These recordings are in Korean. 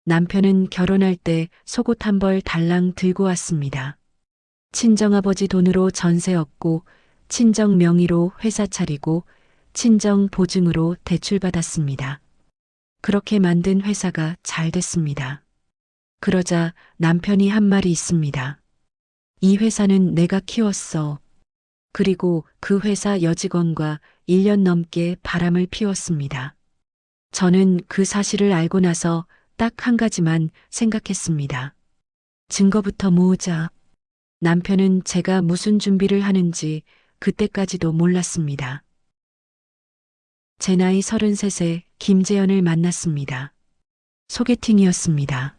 남편은 결혼할 때 속옷 한 벌 달랑 들고 왔습니다. 친정아버지 돈으로 전세 얻고 친정 명의로 회사 차리고 친정 보증으로 대출받았습니다. 그렇게 만든 회사가 잘 됐습니다. 그러자 남편이 한 말이 있습니다. 이 회사는 내가 키웠어. 그리고 그 회사 여직원과 1년 넘게 바람을 피웠습니다. 저는 그 사실을 알고 나서 딱 한 가지만 생각했습니다. 증거부터 모으자. 남편은 제가 무슨 준비를 하는지 그때까지도 몰랐습니다. 제 나이 33세 김재현을 만났습니다. 소개팅이었습니다.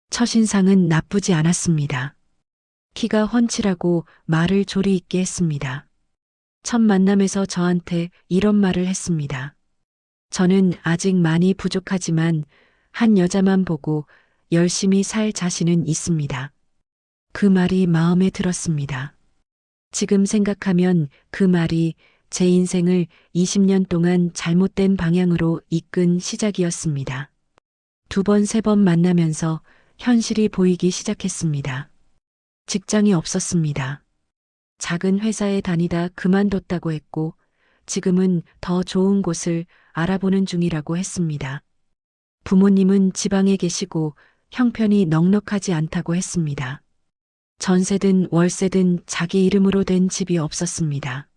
첫인상은 나쁘지 않았습니다. 키가 훤칠하고 말을 조리 있게 했습니다. 첫 만남에서 저한테 이런 말을 했습니다. 저는 아직 많이 부족하지만 한 여자만 보고 열심히 살 자신은 있습니다. 그 말이 마음에 들었습니다. 지금 생각하면 그 말이 제 인생을 20년 동안 잘못된 방향으로 이끈 시작이었습니다. 두 번, 세 번 만나면서 현실이 보이기 시작했습니다. 직장이 없었습니다. 작은 회사에 다니다 그만뒀다고 했고, 지금은 더 좋은 곳을 알아보는 중이라고 했습니다. 부모님은 지방에 계시고 형편이 넉넉하지 않다고 했습니다. 전세든 월세든 자기 이름으로 된 집이 없었습니다.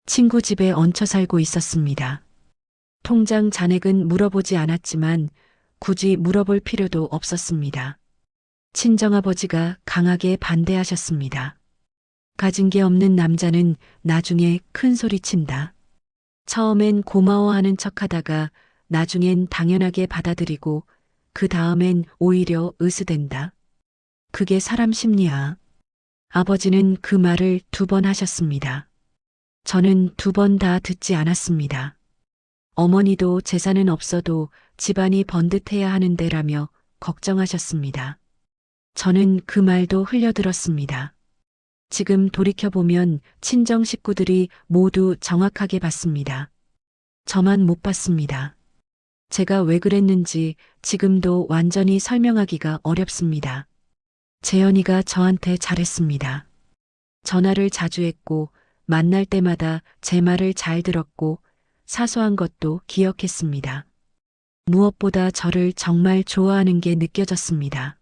친구 집에 얹혀 살고 있었습니다. 통장 잔액은 물어보지 않았지만 굳이 물어볼 필요도 없었습니다. 친정아버지가 강하게 반대하셨습니다. 가진 게 없는 남자는 나중에 큰 소리 친다. 처음엔 고마워하는 척 하다가 나중엔 당연하게 받아들이고 그 다음엔 오히려 으스댄다. 그게 사람 심리야. 아버지는 그 말을 2번 하셨습니다. 저는 2번 다 듣지 않았습니다. 어머니도 재산은 없어도 집안이 번듯해야 하는데라며 걱정하셨습니다. 저는 그 말도 흘려들었습니다. 지금 돌이켜보면 친정 식구들이 모두 정확하게 봤습니다. 저만 못 봤습니다. 제가 왜 그랬는지 지금도 완전히 설명하기가 어렵습니다. 재현이가 저한테 잘했습니다. 전화를 자주 했고 만날 때마다 제 말을 잘 들었고 사소한 것도 기억했습니다. 무엇보다 저를 정말 좋아하는 게 느껴졌습니다.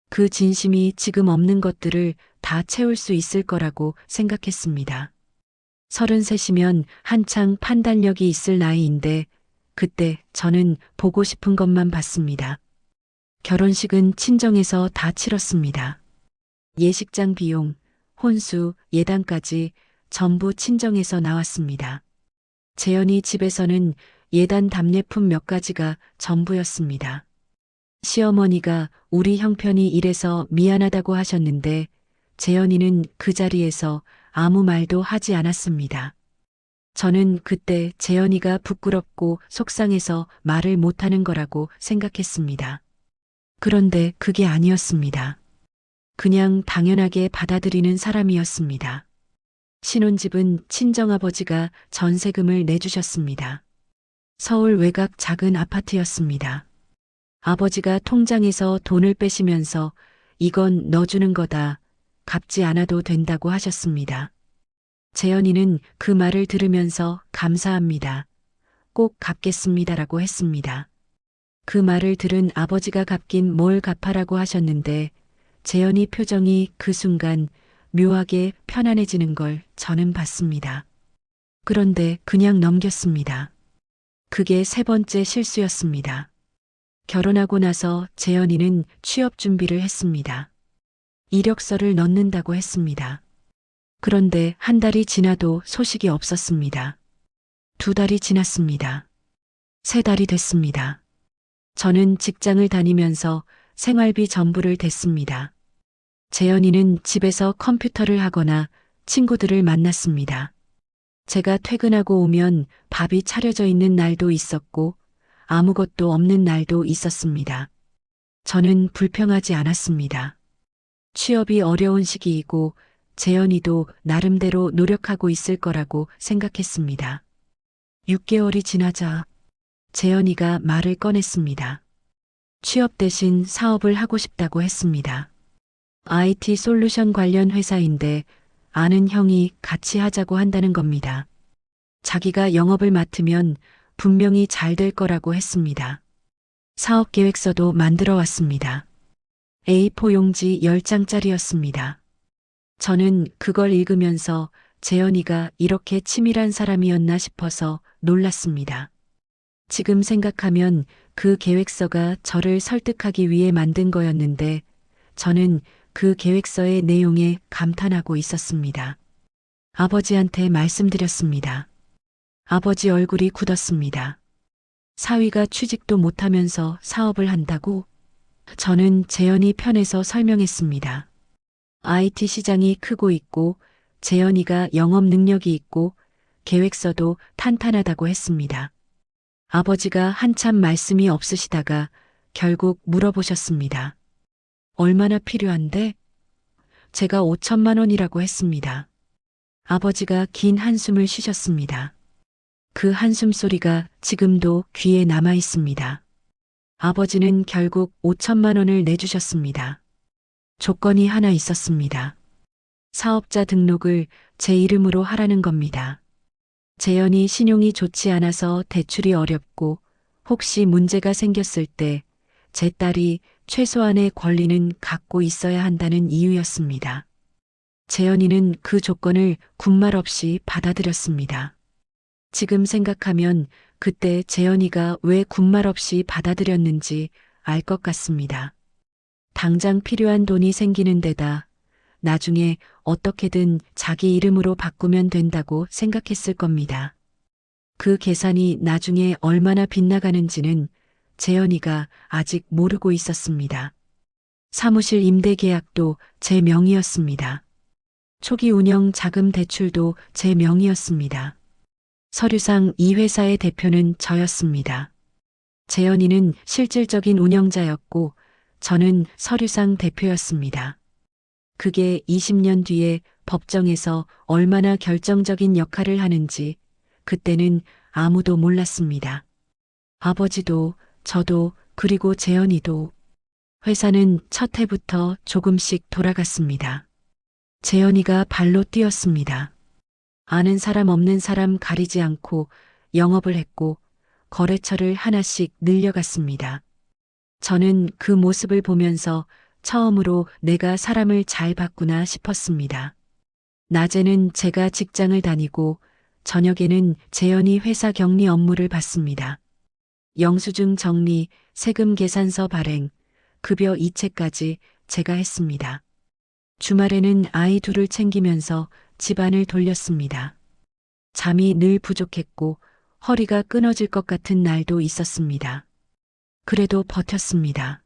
그 진심이 지금 없는 것들을 다 채울 수 있을 거라고 생각했습니다. 33이면 한창 판단력이 있을 나이인데 그때 저는 보고 싶은 것만 봤습니다. 결혼식은 친정에서 다 치렀습니다. 예식장 비용, 혼수, 예단까지 전부 친정에서 나왔습니다. 재현이 집에서는 예단 답례품 몇 가지가 전부였습니다. 시어머니가 우리 형편이 이래서 미안하다고 하셨는데 재현이는 그 자리에서 아무 말도 하지 않았습니다. 저는 그때 재현이가 부끄럽고 속상해서 말을 못하는 거라고 생각했습니다. 그런데 그게 아니었습니다. 그냥 당연하게 받아들이는 사람이었습니다. 신혼집은 친정아버지가 전세금을 내주셨습니다. 서울 외곽 작은 아파트였습니다. 아버지가 통장에서 돈을 빼시면서 이건 너 주는 거다. 갚지 않아도 된다고 하셨습니다. 재현이는 그 말을 들으면서 감사합니다. 꼭 갚겠습니다라고 했습니다. 그 말을 들은 아버지가 갚긴 뭘 갚아라고 하셨는데 재현이 표정이 그 순간 묘하게 편안해지는 걸 저는 봤습니다. 그런데 그냥 넘겼습니다. 그게 3번째 실수였습니다. 결혼하고 나서 재현이는 취업 준비를 했습니다. 이력서를 넣는다고 했습니다. 그런데 한 달이 지나도 소식이 없었습니다. 2달이 지났습니다. 3달이 됐습니다. 저는 직장을 다니면서 생활비 전부를 댔습니다. 재현이는 집에서 컴퓨터를 하거나 친구들을 만났습니다. 제가 퇴근하고 오면 밥이 차려져 있는 날도 있었고 아무것도 없는 날도 있었습니다. 저는 불평하지 않았습니다. 취업이 어려운 시기이고 재현이도 나름대로 노력하고 있을 거라고 생각했습니다. 6개월이 지나자 재현이가 말을 꺼냈습니다. 취업 대신 사업을 하고 싶다고 했습니다. IT 솔루션 관련 회사인데 아는 형이 같이 하자고 한다는 겁니다. 자기가 영업을 맡으면 분명히 잘 될 거라고 했습니다. 사업 계획서도 만들어 왔습니다. A4 용지 10장짜리였습니다. 저는 그걸 읽으면서 재현이가 이렇게 치밀한 사람이었나 싶어서 놀랐습니다. 지금 생각하면 그 계획서가 저를 설득하기 위해 만든 거였는데 저는 그 계획서의 내용에 감탄하고 있었습니다. 아버지한테 말씀드렸습니다. 아버지 얼굴이 굳었습니다. 사위가 취직도 못하면서 사업을 한다고? 저는 재현이 편에서 설명했습니다. IT 시장이 크고 있고 재현이가 영업 능력이 있고 계획서도 탄탄하다고 했습니다. 아버지가 한참 말씀이 없으시다가 결국 물어보셨습니다. 얼마나 필요한데? 제가 5천만 원이라고 했습니다. 아버지가 긴 한숨을 쉬셨습니다. 그 한숨 소리가 지금도 귀에 남아 있습니다. 아버지는 결국 5천만 원을 내주셨습니다. 조건이 하나 있었습니다. 사업자 등록을 제 이름으로 하라는 겁니다. 재현이 신용이 좋지 않아서 대출이 어렵고 혹시 문제가 생겼을 때 제 딸이 최소한의 권리는 갖고 있어야 한다는 이유였습니다. 재현이는 그 조건을 군말 없이 받아들였습니다. 지금 생각하면 그때 재현이가 왜 군말 없이 받아들였는지 알 것 같습니다. 당장 필요한 돈이 생기는 데다 나중에 어떻게든 자기 이름으로 바꾸면 된다고 생각했을 겁니다. 그 계산이 나중에 얼마나 빗나가는지는 재현이가 아직 모르고 있었습니다. 사무실 임대 계약도 제 명의였습니다. 초기 운영 자금 대출도 제 명의였습니다. 서류상 이 회사의 대표는 저였습니다. 재현이는 실질적인 운영자였고 저는 서류상 대표였습니다. 그게 20년 뒤에 법정에서 얼마나 결정적인 역할을 하는지 그때는 아무도 몰랐습니다. 아버지도 저도 그리고 재현이도. 회사는 첫 해부터 조금씩 돌아갔습니다. 재현이가 발로 뛰었습니다. 아는 사람 없는 사람 가리지 않고 영업을 했고 거래처를 하나씩 늘려갔습니다. 저는 그 모습을 보면서 처음으로 내가 사람을 잘 봤구나 싶었습니다. 낮에는 제가 직장을 다니고 저녁에는 재현이 회사 격리 업무를 받습니다. 영수증 정리, 세금 계산서 발행, 급여 이체까지 제가 했습니다. 주말에는 아이 둘을 챙기면서 집안을 돌렸습니다. 잠이 늘 부족했고 허리가 끊어질 것 같은 날도 있었습니다. 그래도 버텼습니다.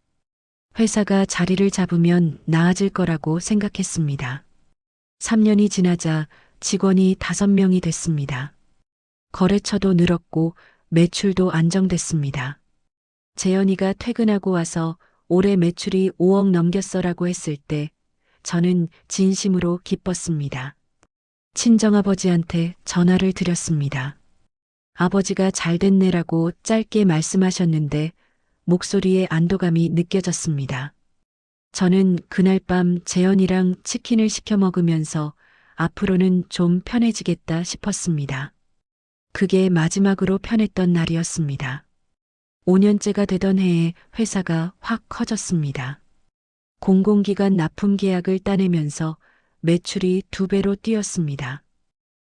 회사가 자리를 잡으면 나아질 거라고 생각했습니다. 3년이 지나자 직원이 5명이 됐습니다. 거래처도 늘었고 매출도 안정됐습니다. 재현이가 퇴근하고 와서 올해 매출이 5억 넘겼어라고 했을 때 저는 진심으로 기뻤습니다. 친정아버지한테 전화를 드렸습니다. 아버지가 잘 됐네라고 짧게 말씀하셨는데 목소리에 안도감이 느껴졌습니다. 저는 그날 밤 재현이랑 치킨을 시켜 먹으면서 앞으로는 좀 편해지겠다 싶었습니다. 그게 마지막으로 편했던 날이었습니다. 5년째가 되던 해에 회사가 확 커졌습니다. 공공기관 납품 계약을 따내면서 매출이 2배로 뛰었습니다.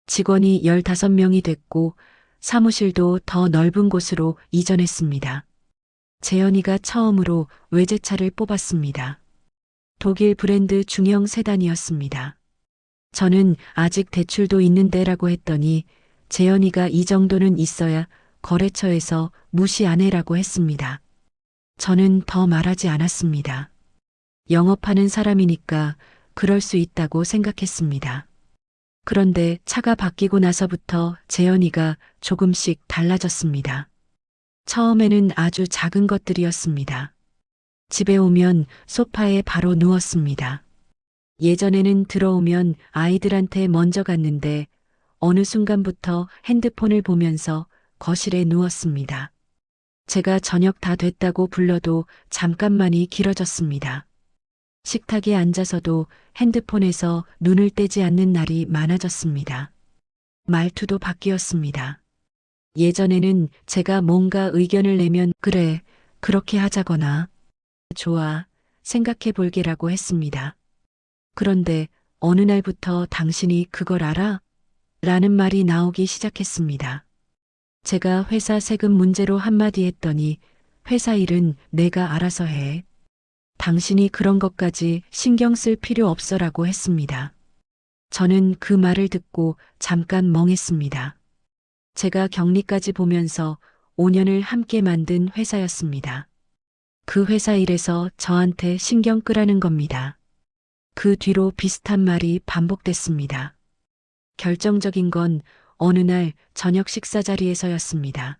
직원이 15명이 됐고 사무실도 더 넓은 곳으로 이전했습니다. 재현이가 처음으로 외제차를 뽑았습니다. 독일 브랜드 중형 세단이었습니다. 저는 아직 대출도 있는데라고 했더니 재현이가 이 정도는 있어야 거래처에서 무시 안 해라고 했습니다. 저는 더 말하지 않았습니다. 영업하는 사람이니까 그럴 수 있다고 생각했습니다. 그런데 차가 바뀌고 나서부터 재현이가 조금씩 달라졌습니다. 처음에는 아주 작은 것들이었습니다. 집에 오면 소파에 바로 누웠습니다. 예전에는 들어오면 아이들한테 먼저 갔는데 어느 순간부터 핸드폰을 보면서 거실에 누웠습니다. 제가 저녁 다 됐다고 불러도 잠깐만이 길어졌습니다. 식탁에 앉아서도 핸드폰에서 눈을 떼지 않는 날이 많아졌습니다. 말투도 바뀌었습니다. 예전에는 제가 뭔가 의견을 내면 그래, 그렇게 하자거나 좋아, 생각해 볼게라고 했습니다. 그런데 어느 날부터 당신이 그걸 알아? 라는 말이 나오기 시작했습니다. 제가 회사 세금 문제로 한마디 했더니 회사 일은 내가 알아서 해. 당신이 그런 것까지 신경 쓸 필요 없어라고 했습니다. 저는 그 말을 듣고 잠깐 멍했습니다. 제가 격리까지 보면서 5년을 함께 만든 회사였습니다. 그 회사 일에서 저한테 신경 끄라는 겁니다. 그 뒤로 비슷한 말이 반복됐습니다. 결정적인 건 어느 날 저녁 식사 자리에서였습니다.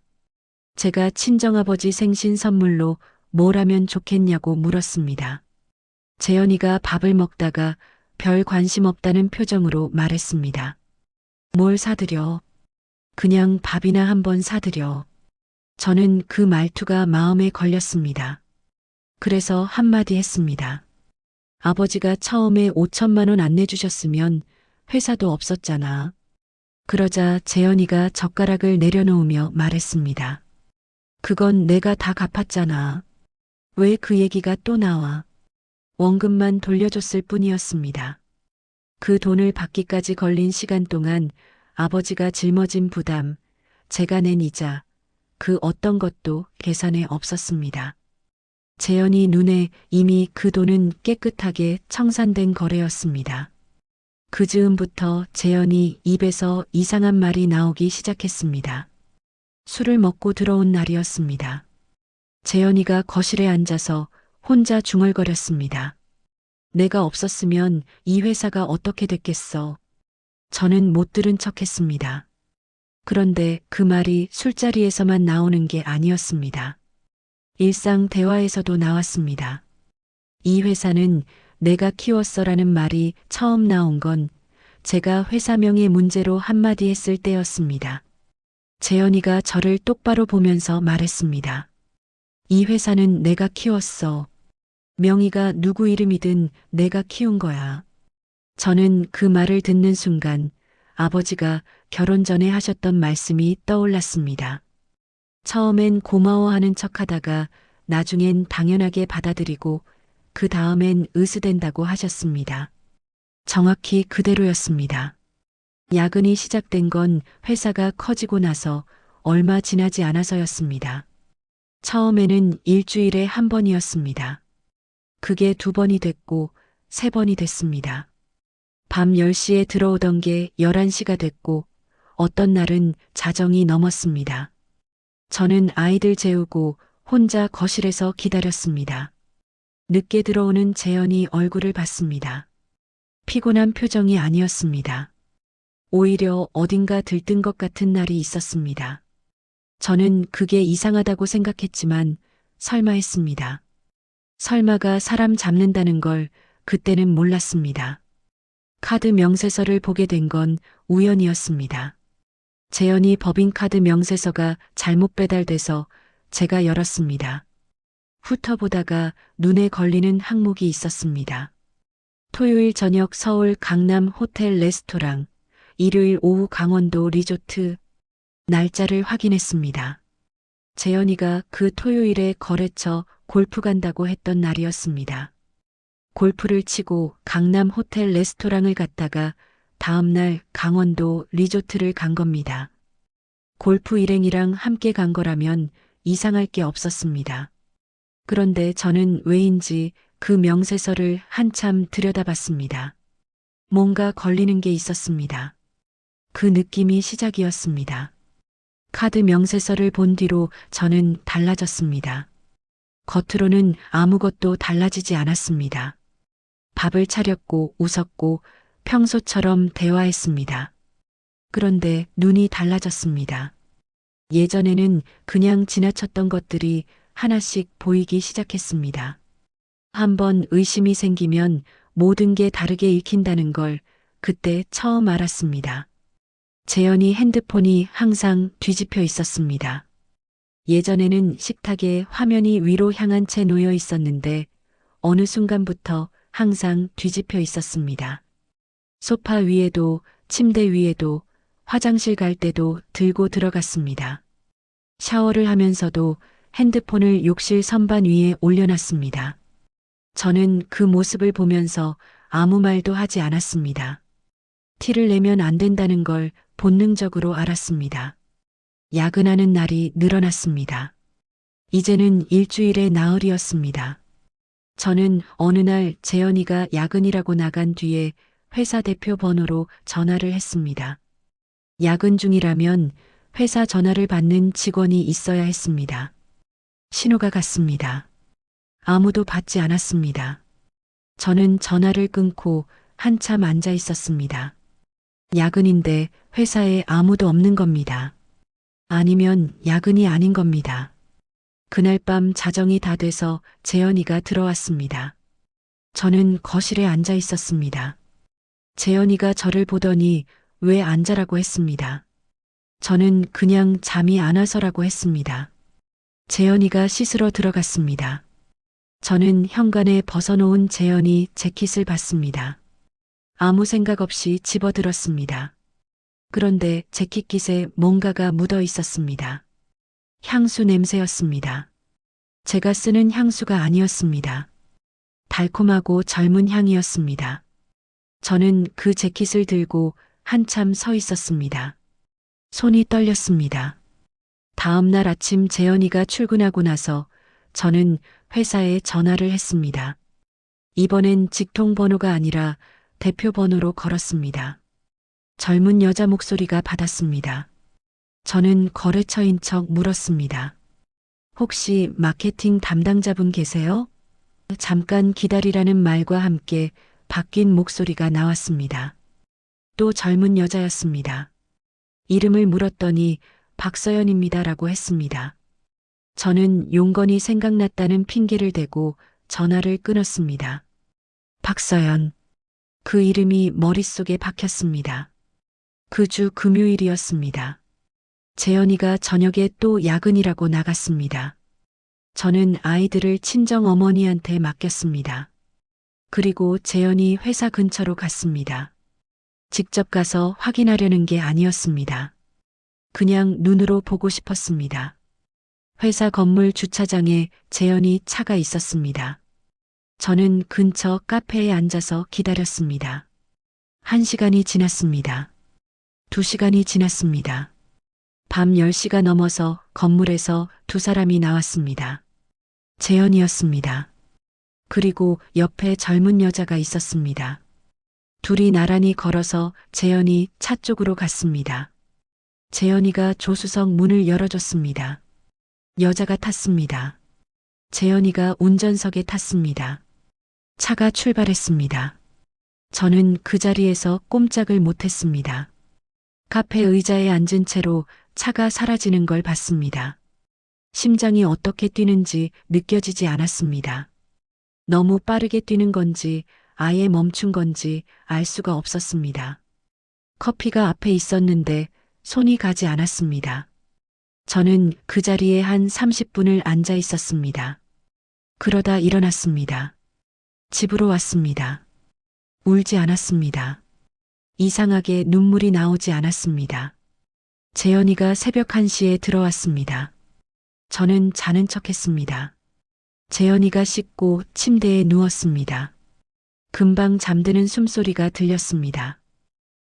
제가 친정아버지 생신 선물로 뭘 하면 좋겠냐고 물었습니다. 재현이가 밥을 먹다가 별 관심 없다는 표정으로 말했습니다. 뭘 사드려? 그냥 밥이나 한번 사드려. 저는 그 말투가 마음에 걸렸습니다. 그래서 한마디 했습니다. 아버지가 처음에 5천만 원 안 내주셨으면 회사도 없었잖아. 그러자 재현이가 젓가락을 내려놓으며 말했습니다. 그건 내가 다 갚았잖아. 왜 그 얘기가 또 나와? 원금만 돌려줬을 뿐이었습니다. 그 돈을 받기까지 걸린 시간 동안 아버지가 짊어진 부담, 제가 낸 이자, 그 어떤 것도 계산에 없었습니다. 재현이 눈에 이미 그 돈은 깨끗하게 청산된 거래였습니다. 그 즈음부터 재현이 입에서 이상한 말이 나오기 시작했습니다. 술을 먹고 들어온 날이었습니다. 재현이가 거실에 앉아서 혼자 중얼거렸습니다. 내가 없었으면 이 회사가 어떻게 됐겠어. 저는 못 들은 척했습니다. 그런데 그 말이 술자리에서만 나오는 게 아니었습니다. 일상 대화에서도 나왔습니다. 이 회사는 내가 키웠어라는 말이 처음 나온 건 제가 회사명의 문제로 한마디 했을 때였습니다. 재현이가 저를 똑바로 보면서 말했습니다. 이 회사는 내가 키웠어. 명의가 누구 이름이든 내가 키운 거야. 저는 그 말을 듣는 순간 아버지가 결혼 전에 하셨던 말씀이 떠올랐습니다. 처음엔 고마워하는 척 하다가 나중엔 당연하게 받아들이고 그 다음엔 으스댄다고 하셨습니다. 정확히 그대로였습니다. 야근이 시작된 건 회사가 커지고 나서 얼마 지나지 않아서였습니다. 처음에는 일주일에 한 번이었습니다. 그게 2번이 됐고 3번이 됐습니다. 밤 10시에 들어오던 게 11시가 됐고 어떤 날은 자정이 넘었습니다. 저는 아이들 재우고 혼자 거실에서 기다렸습니다. 늦게 들어오는 재현이 얼굴을 봤습니다. 피곤한 표정이 아니었습니다. 오히려 어딘가 들뜬 것 같은 날이 있었습니다. 저는 그게 이상하다고 생각했지만 설마 했습니다. 설마가 사람 잡는다는 걸 그때는 몰랐습니다. 카드 명세서를 보게 된 건 우연이었습니다. 재현이 법인카드 명세서가 잘못 배달돼서 제가 열었습니다. 훑어보다가 눈에 걸리는 항목이 있었습니다. 토요일 저녁 서울 강남 호텔 레스토랑, 일요일 오후 강원도 리조트, 날짜를 확인했습니다. 재현이가 그 토요일에 거래처 골프 간다고 했던 날이었습니다. 골프를 치고 강남 호텔 레스토랑을 갔다가 다음날 강원도 리조트를 간 겁니다. 골프 일행이랑 함께 간 거라면 이상할 게 없었습니다. 그런데 저는 왜인지 그 명세서를 한참 들여다봤습니다. 뭔가 걸리는 게 있었습니다. 그 느낌이 시작이었습니다. 카드 명세서를 본 뒤로 저는 달라졌습니다. 겉으로는 아무것도 달라지지 않았습니다. 밥을 차렸고 웃었고 평소처럼 대화했습니다. 그런데 눈이 달라졌습니다. 예전에는 그냥 지나쳤던 것들이 하나씩 보이기 시작했습니다. 한번 의심이 생기면 모든 게 다르게 읽힌다는 걸 그때 처음 알았습니다. 재현이 핸드폰이 항상 뒤집혀 있었습니다. 예전에는 식탁에 화면이 위로 향한 채 놓여 있었는데 어느 순간부터 항상 뒤집혀 있었습니다. 소파 위에도 침대 위에도 화장실 갈 때도 들고 들어갔습니다. 샤워를 하면서도 핸드폰을 욕실 선반 위에 올려놨습니다. 저는 그 모습을 보면서 아무 말도 하지 않았습니다. 티를 내면 안 된다는 걸 본능적으로 알았습니다. 야근하는 날이 늘어났습니다. 이제는 일주일의 나흘이었습니다. 저는 어느 날 재현이가 야근이라고 나간 뒤에 회사 대표 번호로 전화를 했습니다. 야근 중이라면 회사 전화를 받는 직원이 있어야 했습니다. 신호가 갔습니다. 아무도 받지 않았습니다. 저는 전화를 끊고 한참 앉아 있었습니다. 야근인데 회사에 아무도 없는 겁니다. 아니면 야근이 아닌 겁니다. 그날 밤 자정이 다 돼서 재현이가 들어왔습니다. 저는 거실에 앉아 있었습니다. 재현이가 저를 보더니 왜 앉아라고 했습니다. 저는 그냥 잠이 안 와서라고 했습니다. 재현이가 씻으러 들어갔습니다. 저는 현관에 벗어놓은 재현이 재킷을 봤습니다. 아무 생각 없이 집어들었습니다. 그런데 재킷깃에 뭔가가 묻어 있었습니다. 향수 냄새였습니다. 제가 쓰는 향수가 아니었습니다. 달콤하고 젊은 향이었습니다. 저는 그 재킷을 들고 한참 서 있었습니다. 손이 떨렸습니다. 다음 날 아침 재현이가 출근하고 나서 저는 회사에 전화를 했습니다. 이번엔 직통 번호가 아니라 대표 번호로 걸었습니다. 젊은 여자 목소리가 받았습니다. 저는 거래처인 척 물었습니다. 혹시 마케팅 담당자분 계세요? 잠깐 기다리라는 말과 함께 바뀐 목소리가 나왔습니다. 또 젊은 여자였습니다. 이름을 물었더니 박서연입니다라고 했습니다. 저는 용건이 생각났다는 핑계를 대고 전화를 끊었습니다. 박서연. 그 이름이 머릿속에 박혔습니다. 그 주 금요일이었습니다. 재현이가 저녁에 또 야근이라고 나갔습니다. 저는 아이들을 친정 어머니한테 맡겼습니다. 그리고 재현이 회사 근처로 갔습니다. 직접 가서 확인하려는 게 아니었습니다. 그냥 눈으로 보고 싶었습니다. 회사 건물 주차장에 재현이 차가 있었습니다. 저는 근처 카페에 앉아서 기다렸습니다. 1시간이 지났습니다. 2시간이 지났습니다. 밤 10시가 넘어서 건물에서 두 사람이 나왔습니다. 재현이었습니다. 그리고 옆에 젊은 여자가 있었습니다. 둘이 나란히 걸어서 재현이 차 쪽으로 갔습니다. 재현이가 조수석 문을 열어줬습니다. 여자가 탔습니다. 재현이가 운전석에 탔습니다. 차가 출발했습니다. 저는 그 자리에서 꼼짝을 못했습니다. 카페 의자에 앉은 채로 차가 사라지는 걸 봤습니다. 심장이 어떻게 뛰는지 느껴지지 않았습니다. 너무 빠르게 뛰는 건지 아예 멈춘 건지 알 수가 없었습니다. 커피가 앞에 있었는데 손이 가지 않았습니다. 저는 그 자리에 한 30분을 앉아 있었습니다. 그러다 일어났습니다. 집으로 왔습니다. 울지 않았습니다. 이상하게 눈물이 나오지 않았습니다. 재현이가 새벽 1시에 들어왔습니다. 저는 자는 척했습니다. 재현이가 씻고 침대에 누웠습니다. 금방 잠드는 숨소리가 들렸습니다.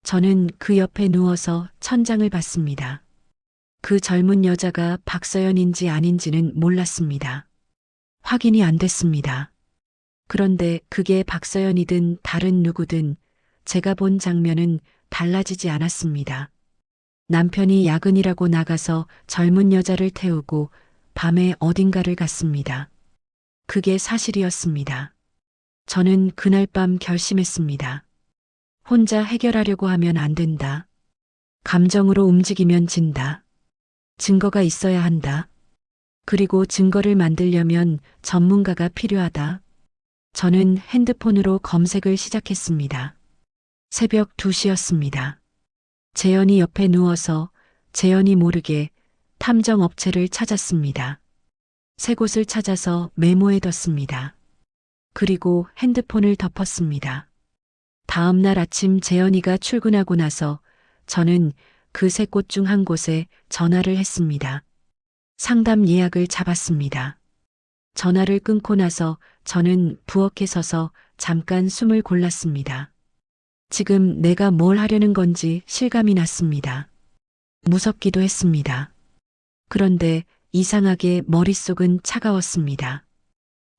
저는 그 옆에 누워서 천장을 봤습니다. 그 젊은 여자가 박서연인지 아닌지는 몰랐습니다. 확인이 안 됐습니다. 그런데 그게 박서연이든 다른 누구든 제가 본 장면은 달라지지 않았습니다. 남편이 야근이라고 나가서 젊은 여자를 태우고 밤에 어딘가를 갔습니다. 그게 사실이었습니다. 저는 그날 밤 결심했습니다. 혼자 해결하려고 하면 안 된다. 감정으로 움직이면 진다. 증거가 있어야 한다. 그리고 증거를 만들려면 전문가가 필요하다. 저는 핸드폰으로 검색을 시작했습니다. 새벽 2시였습니다. 재현이 옆에 누워서 재현이 모르게 탐정 업체를 찾았습니다. 새 곳을 찾아서 메모해뒀습니다. 그리고 핸드폰을 덮었습니다. 다음 날 아침 재현이가 출근하고 나서 저는 그 세 곳 중 한 곳에 전화를 했습니다. 상담 예약을 잡았습니다. 전화를 끊고 나서 저는 부엌에 서서 잠깐 숨을 골랐습니다. 지금 내가 뭘 하려는 건지 실감이 났습니다. 무섭기도 했습니다. 그런데 이상하게 머릿속은 차가웠습니다.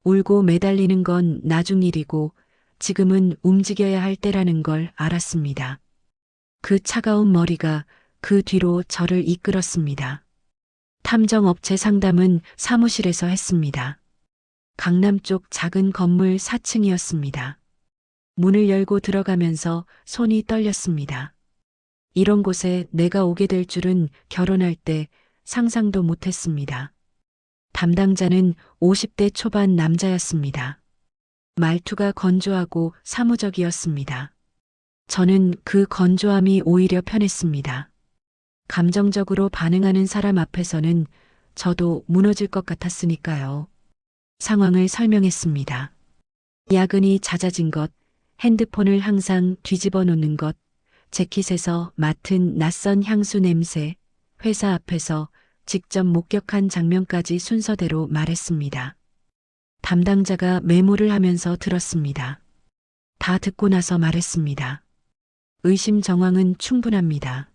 울고 매달리는 건 나중 일이고 지금은 움직여야 할 때라는 걸 알았습니다. 그 차가운 머리가 그 뒤로 저를 이끌었습니다. 탐정업체 상담은 사무실에서 했습니다. 강남 쪽 작은 건물 4층이었습니다. 문을 열고 들어가면서 손이 떨렸습니다. 이런 곳에 내가 오게 될 줄은 결혼할 때 상상도 못했습니다. 담당자는 50대 초반 남자였습니다. 말투가 건조하고 사무적이었습니다. 저는 그 건조함이 오히려 편했습니다. 감정적으로 반응하는 사람 앞에서는 저도 무너질 것 같았으니까요. 상황을 설명했습니다. 야근이 잦아진 것, 핸드폰을 항상 뒤집어 놓는 것, 재킷에서 맡은 낯선 향수 냄새, 회사 앞에서 직접 목격한 장면까지 순서대로 말했습니다. 담당자가 메모를 하면서 들었습니다. 다 듣고 나서 말했습니다. 의심 정황은 충분합니다.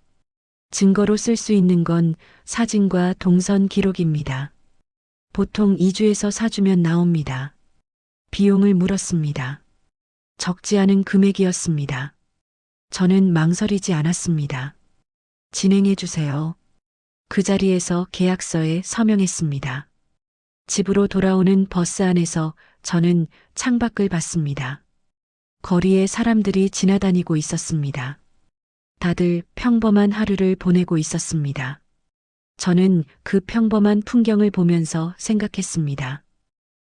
증거로 쓸 수 있는 건 사진과 동선 기록입니다. 보통 2주에서 4주면 나옵니다. 비용을 물었습니다. 적지 않은 금액이었습니다. 저는 망설이지 않았습니다. 진행해 주세요. 그 자리에서 계약서에 서명했습니다. 집으로 돌아오는 버스 안에서 저는 창밖을 봤습니다. 거리에 사람들이 지나다니고 있었습니다. 다들 평범한 하루를 보내고 있었습니다. 저는 그 평범한 풍경을 보면서 생각했습니다.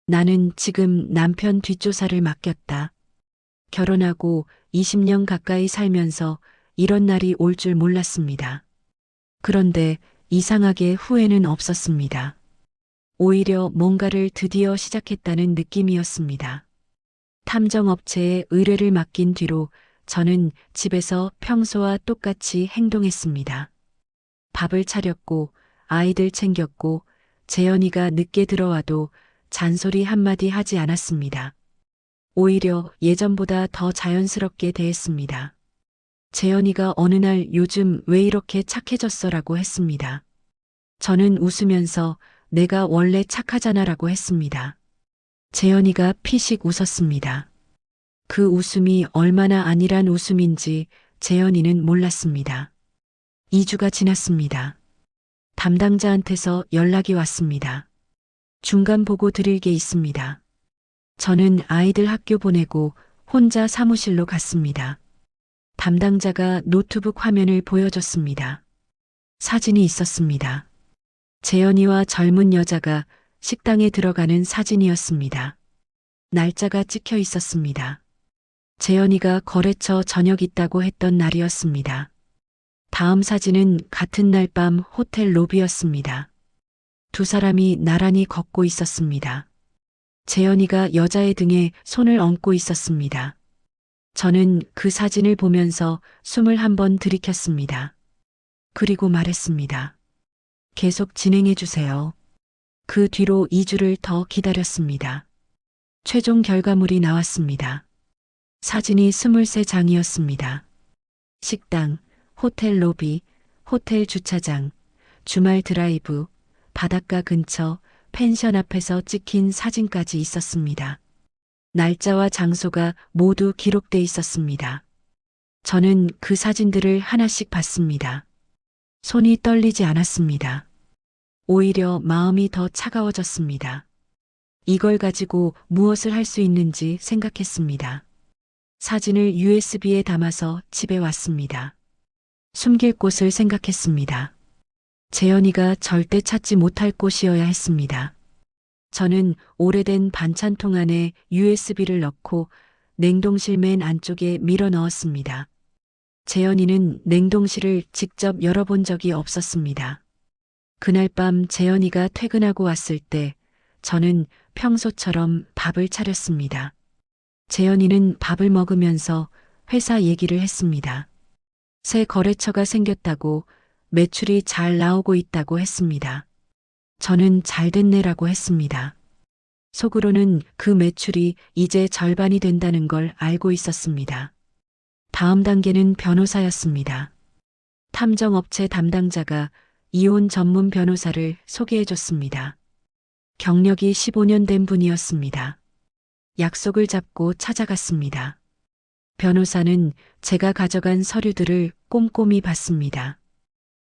나는 지금 남편 뒷조사를 맡겼다. 결혼하고 20년 가까이 살면서 이런 날이 올 줄 몰랐습니다. 그런데 이상하게 후회는 없었습니다. 오히려 뭔가를 드디어 시작했다는 느낌이었습니다. 탐정업체에 의뢰를 맡긴 뒤로 저는 집에서 평소와 똑같이 행동했습니다. 밥을 차렸고 아이들 챙겼고 재현이가 늦게 들어와도 잔소리 한마디 하지 않았습니다. 오히려 예전보다 더 자연스럽게 대했습니다. 재현이가 어느 날 요즘 왜 이렇게 착해졌어라고 했습니다. 저는 웃으면서 내가 원래 착하잖아라고 했습니다. 재현이가 피식 웃었습니다. 그 웃음이 얼마나 안일한 웃음인지 재현이는 몰랐습니다. 2주가 지났습니다. 담당자한테서 연락이 왔습니다. 중간 보고 드릴 게 있습니다. 저는 아이들 학교 보내고 혼자 사무실로 갔습니다. 담당자가 노트북 화면을 보여줬습니다. 사진이 있었습니다. 재현이와 젊은 여자가 식당에 들어가는 사진이었습니다. 날짜가 찍혀 있었습니다. 재현이가 거래처 저녁 있다고 했던 날이었습니다. 다음 사진은 같은 날 밤 호텔 로비였습니다. 두 사람이 나란히 걷고 있었습니다. 재현이가 여자의 등에 손을 얹고 있었습니다. 저는 그 사진을 보면서 숨을 한 번 들이켰습니다. 그리고 말했습니다. 계속 진행해 주세요. 그 뒤로 2주를 더 기다렸습니다. 최종 결과물이 나왔습니다. 사진이 23장이었습니다. 식당, 호텔 로비, 호텔 주차장, 주말 드라이브, 바닷가 근처, 펜션 앞에서 찍힌 사진까지 있었습니다. 날짜와 장소가 모두 기록돼 있었습니다. 저는 그 사진들을 하나씩 봤습니다. 손이 떨리지 않았습니다. 오히려 마음이 더 차가워졌습니다. 이걸 가지고 무엇을 할 수 있는지 생각했습니다. 사진을 USB에 담아서 집에 왔습니다. 숨길 곳을 생각했습니다. 재현이가 절대 찾지 못할 곳이어야 했습니다. 저는 오래된 반찬통 안에 USB를 넣고 냉동실 맨 안쪽에 밀어 넣었습니다. 재현이는 냉동실을 직접 열어본 적이 없었습니다. 그날 밤 재현이가 퇴근하고 왔을 때 저는 평소처럼 밥을 차렸습니다. 재현이는 밥을 먹으면서 회사 얘기를 했습니다. 새 거래처가 생겼다고, 매출이 잘 나오고 있다고 했습니다. 저는 잘 됐네라고 했습니다. 속으로는 그 매출이 이제 절반이 된다는 걸 알고 있었습니다. 다음 단계는 변호사였습니다. 탐정업체 담당자가 이혼 전문 변호사를 소개해 줬습니다. 경력이 15년 된 분이었습니다. 약속을 잡고 찾아갔습니다. 변호사는 제가 가져간 서류들을 꼼꼼히 봤습니다.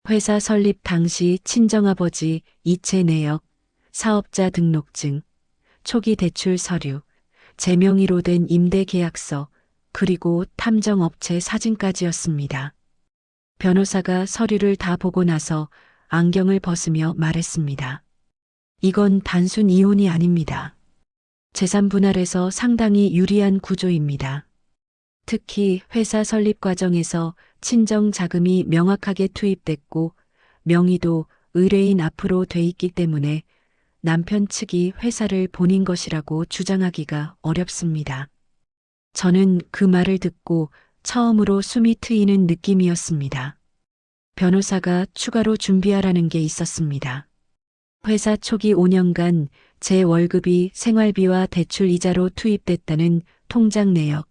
회사 설립 당시 친정아버지 이체 내역, 사업자 등록증, 초기 대출 서류, 제 명의로 된 임대 계약서, 그리고 탐정업체 사진까지였습니다. 변호사가 서류를 다 보고 나서 안경을 벗으며 말했습니다. 이건 단순 이혼이 아닙니다. 재산 분할에서 상당히 유리한 구조입니다. 특히 회사 설립 과정에서 친정 자금이 명확하게 투입됐고 명의도 의뢰인 앞으로 돼 있기 때문에 남편 측이 회사를 본인 것이라고 주장하기가 어렵습니다. 저는 그 말을 듣고 처음으로 숨이 트이는 느낌이었습니다. 변호사가 추가로 준비하라는 게 있었습니다. 회사 초기 5년간 제 월급이 생활비와 대출 이자로 투입됐다는 통장 내역,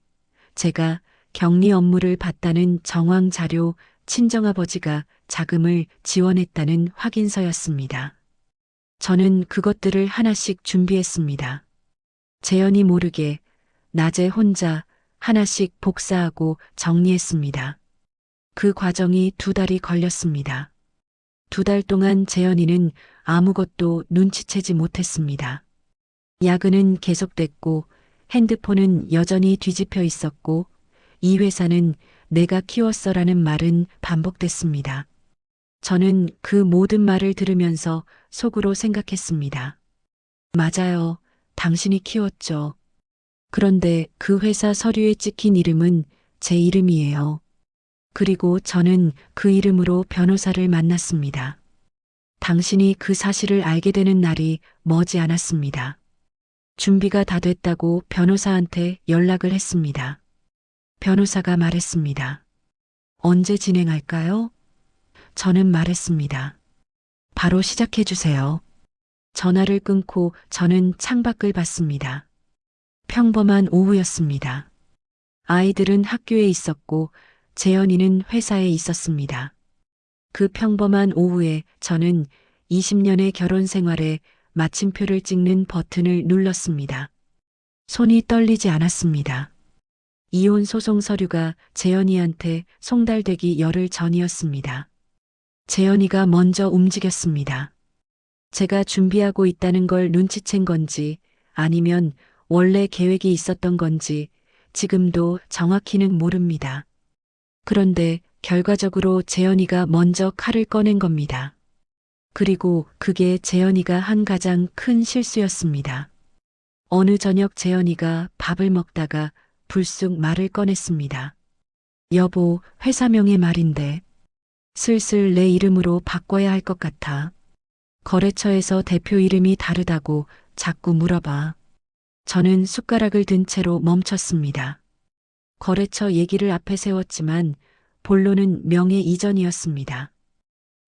제가 격리 업무를 봤다는 정황 자료, 친정아버지가 자금을 지원했다는 확인서였습니다. 저는 그것들을 하나씩 준비했습니다. 재현이 모르게 낮에 혼자 하나씩 복사하고 정리했습니다. 그 과정이 2달이 걸렸습니다. 2달 동안 재현이는 아무것도 눈치채지 못했습니다. 야근은 계속됐고 핸드폰은 여전히 뒤집혀 있었고 이 회사는 내가 키웠어라는 말은 반복됐습니다. 저는 그 모든 말을 들으면서 속으로 생각했습니다. 맞아요. 당신이 키웠죠. 그런데 그 회사 서류에 찍힌 이름은 제 이름이에요. 그리고 저는 그 이름으로 변호사를 만났습니다. 당신이 그 사실을 알게 되는 날이 머지 않았습니다. 준비가 다 됐다고 변호사한테 연락을 했습니다. 변호사가 말했습니다. 언제 진행할까요? 저는 말했습니다. 바로 시작해 주세요. 전화를 끊고 저는 창밖을 봤습니다. 평범한 오후였습니다. 아이들은 학교에 있었고 재현이는 회사에 있었습니다. 그 평범한 오후에 저는 20년의 결혼 생활에 마침표를 찍는 버튼을 눌렀습니다. 손이 떨리지 않았습니다. 이혼 소송 서류가 재현이한테 송달되기 열흘 전이었습니다. 재현이가 먼저 움직였습니다. 제가 준비하고 있다는 걸 눈치챈 건지 아니면 원래 계획이 있었던 건지 지금도 정확히는 모릅니다. 그런데 결과적으로 재현이가 먼저 칼을 꺼낸 겁니다. 그리고 그게 재현이가 한 가장 큰 실수였습니다. 어느 저녁 재현이가 밥을 먹다가 불쑥 말을 꺼냈습니다. 여보, 회사명의 말인데 슬슬 내 이름으로 바꿔야 할 것 같아. 거래처에서 대표 이름이 다르다고 자꾸 물어봐. 저는 숟가락을 든 채로 멈췄습니다. 거래처 얘기를 앞에 세웠지만 본론은 명예 이전이었습니다.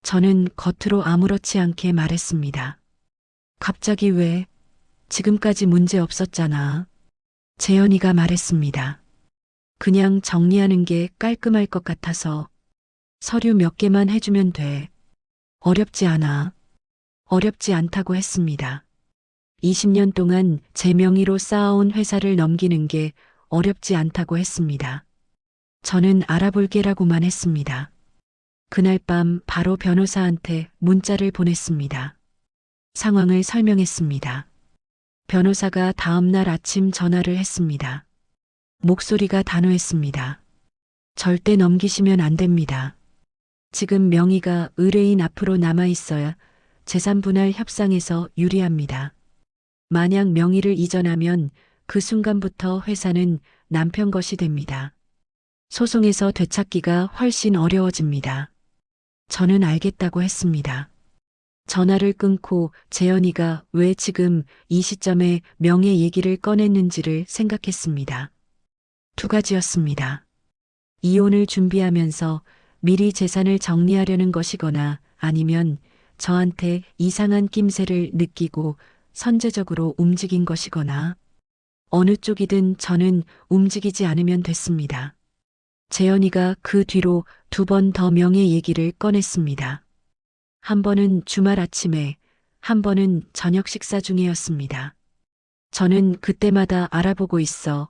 저는 겉으로 아무렇지 않게 말했습니다. 갑자기 왜? 지금까지 문제 없었잖아. 재현이가 말했습니다. 그냥 정리하는 게 깔끔할 것 같아서 서류 몇 개만 해주면 돼. 어렵지 않아. 어렵지 않다고 했습니다. 20년 동안 제 명의로 쌓아온 회사를 넘기는 게 어렵지 않다고 했습니다. 저는 알아볼게라고만 했습니다. 그날 밤 바로 변호사한테 문자를 보냈습니다. 상황을 설명했습니다. 변호사가 다음날 아침 전화를 했습니다. 목소리가 단호했습니다. 절대 넘기시면 안 됩니다. 지금 명의가 의뢰인 앞으로 남아 있어야 재산 분할 협상에서 유리합니다. 만약 명의를 이전하면 그 순간부터 회사는 남편 것이 됩니다. 소송에서 되찾기가 훨씬 어려워집니다. 저는 알겠다고 했습니다. 전화를 끊고 재현이가 왜 지금 이 시점에 명예 얘기를 꺼냈는지를 생각했습니다. 두 가지였습니다. 이혼을 준비하면서 미리 재산을 정리하려는 것이거나 아니면 저한테 이상한 낌새를 느끼고 선제적으로 움직인 것이거나 어느 쪽이든 저는 움직이지 않으면 됐습니다. 재현이가 그 뒤로 두 번 더 명예 얘기를 꺼냈습니다. 한 번은 주말 아침에, 한 번은 저녁 식사 중이었습니다. 저는 그때마다 알아보고 있어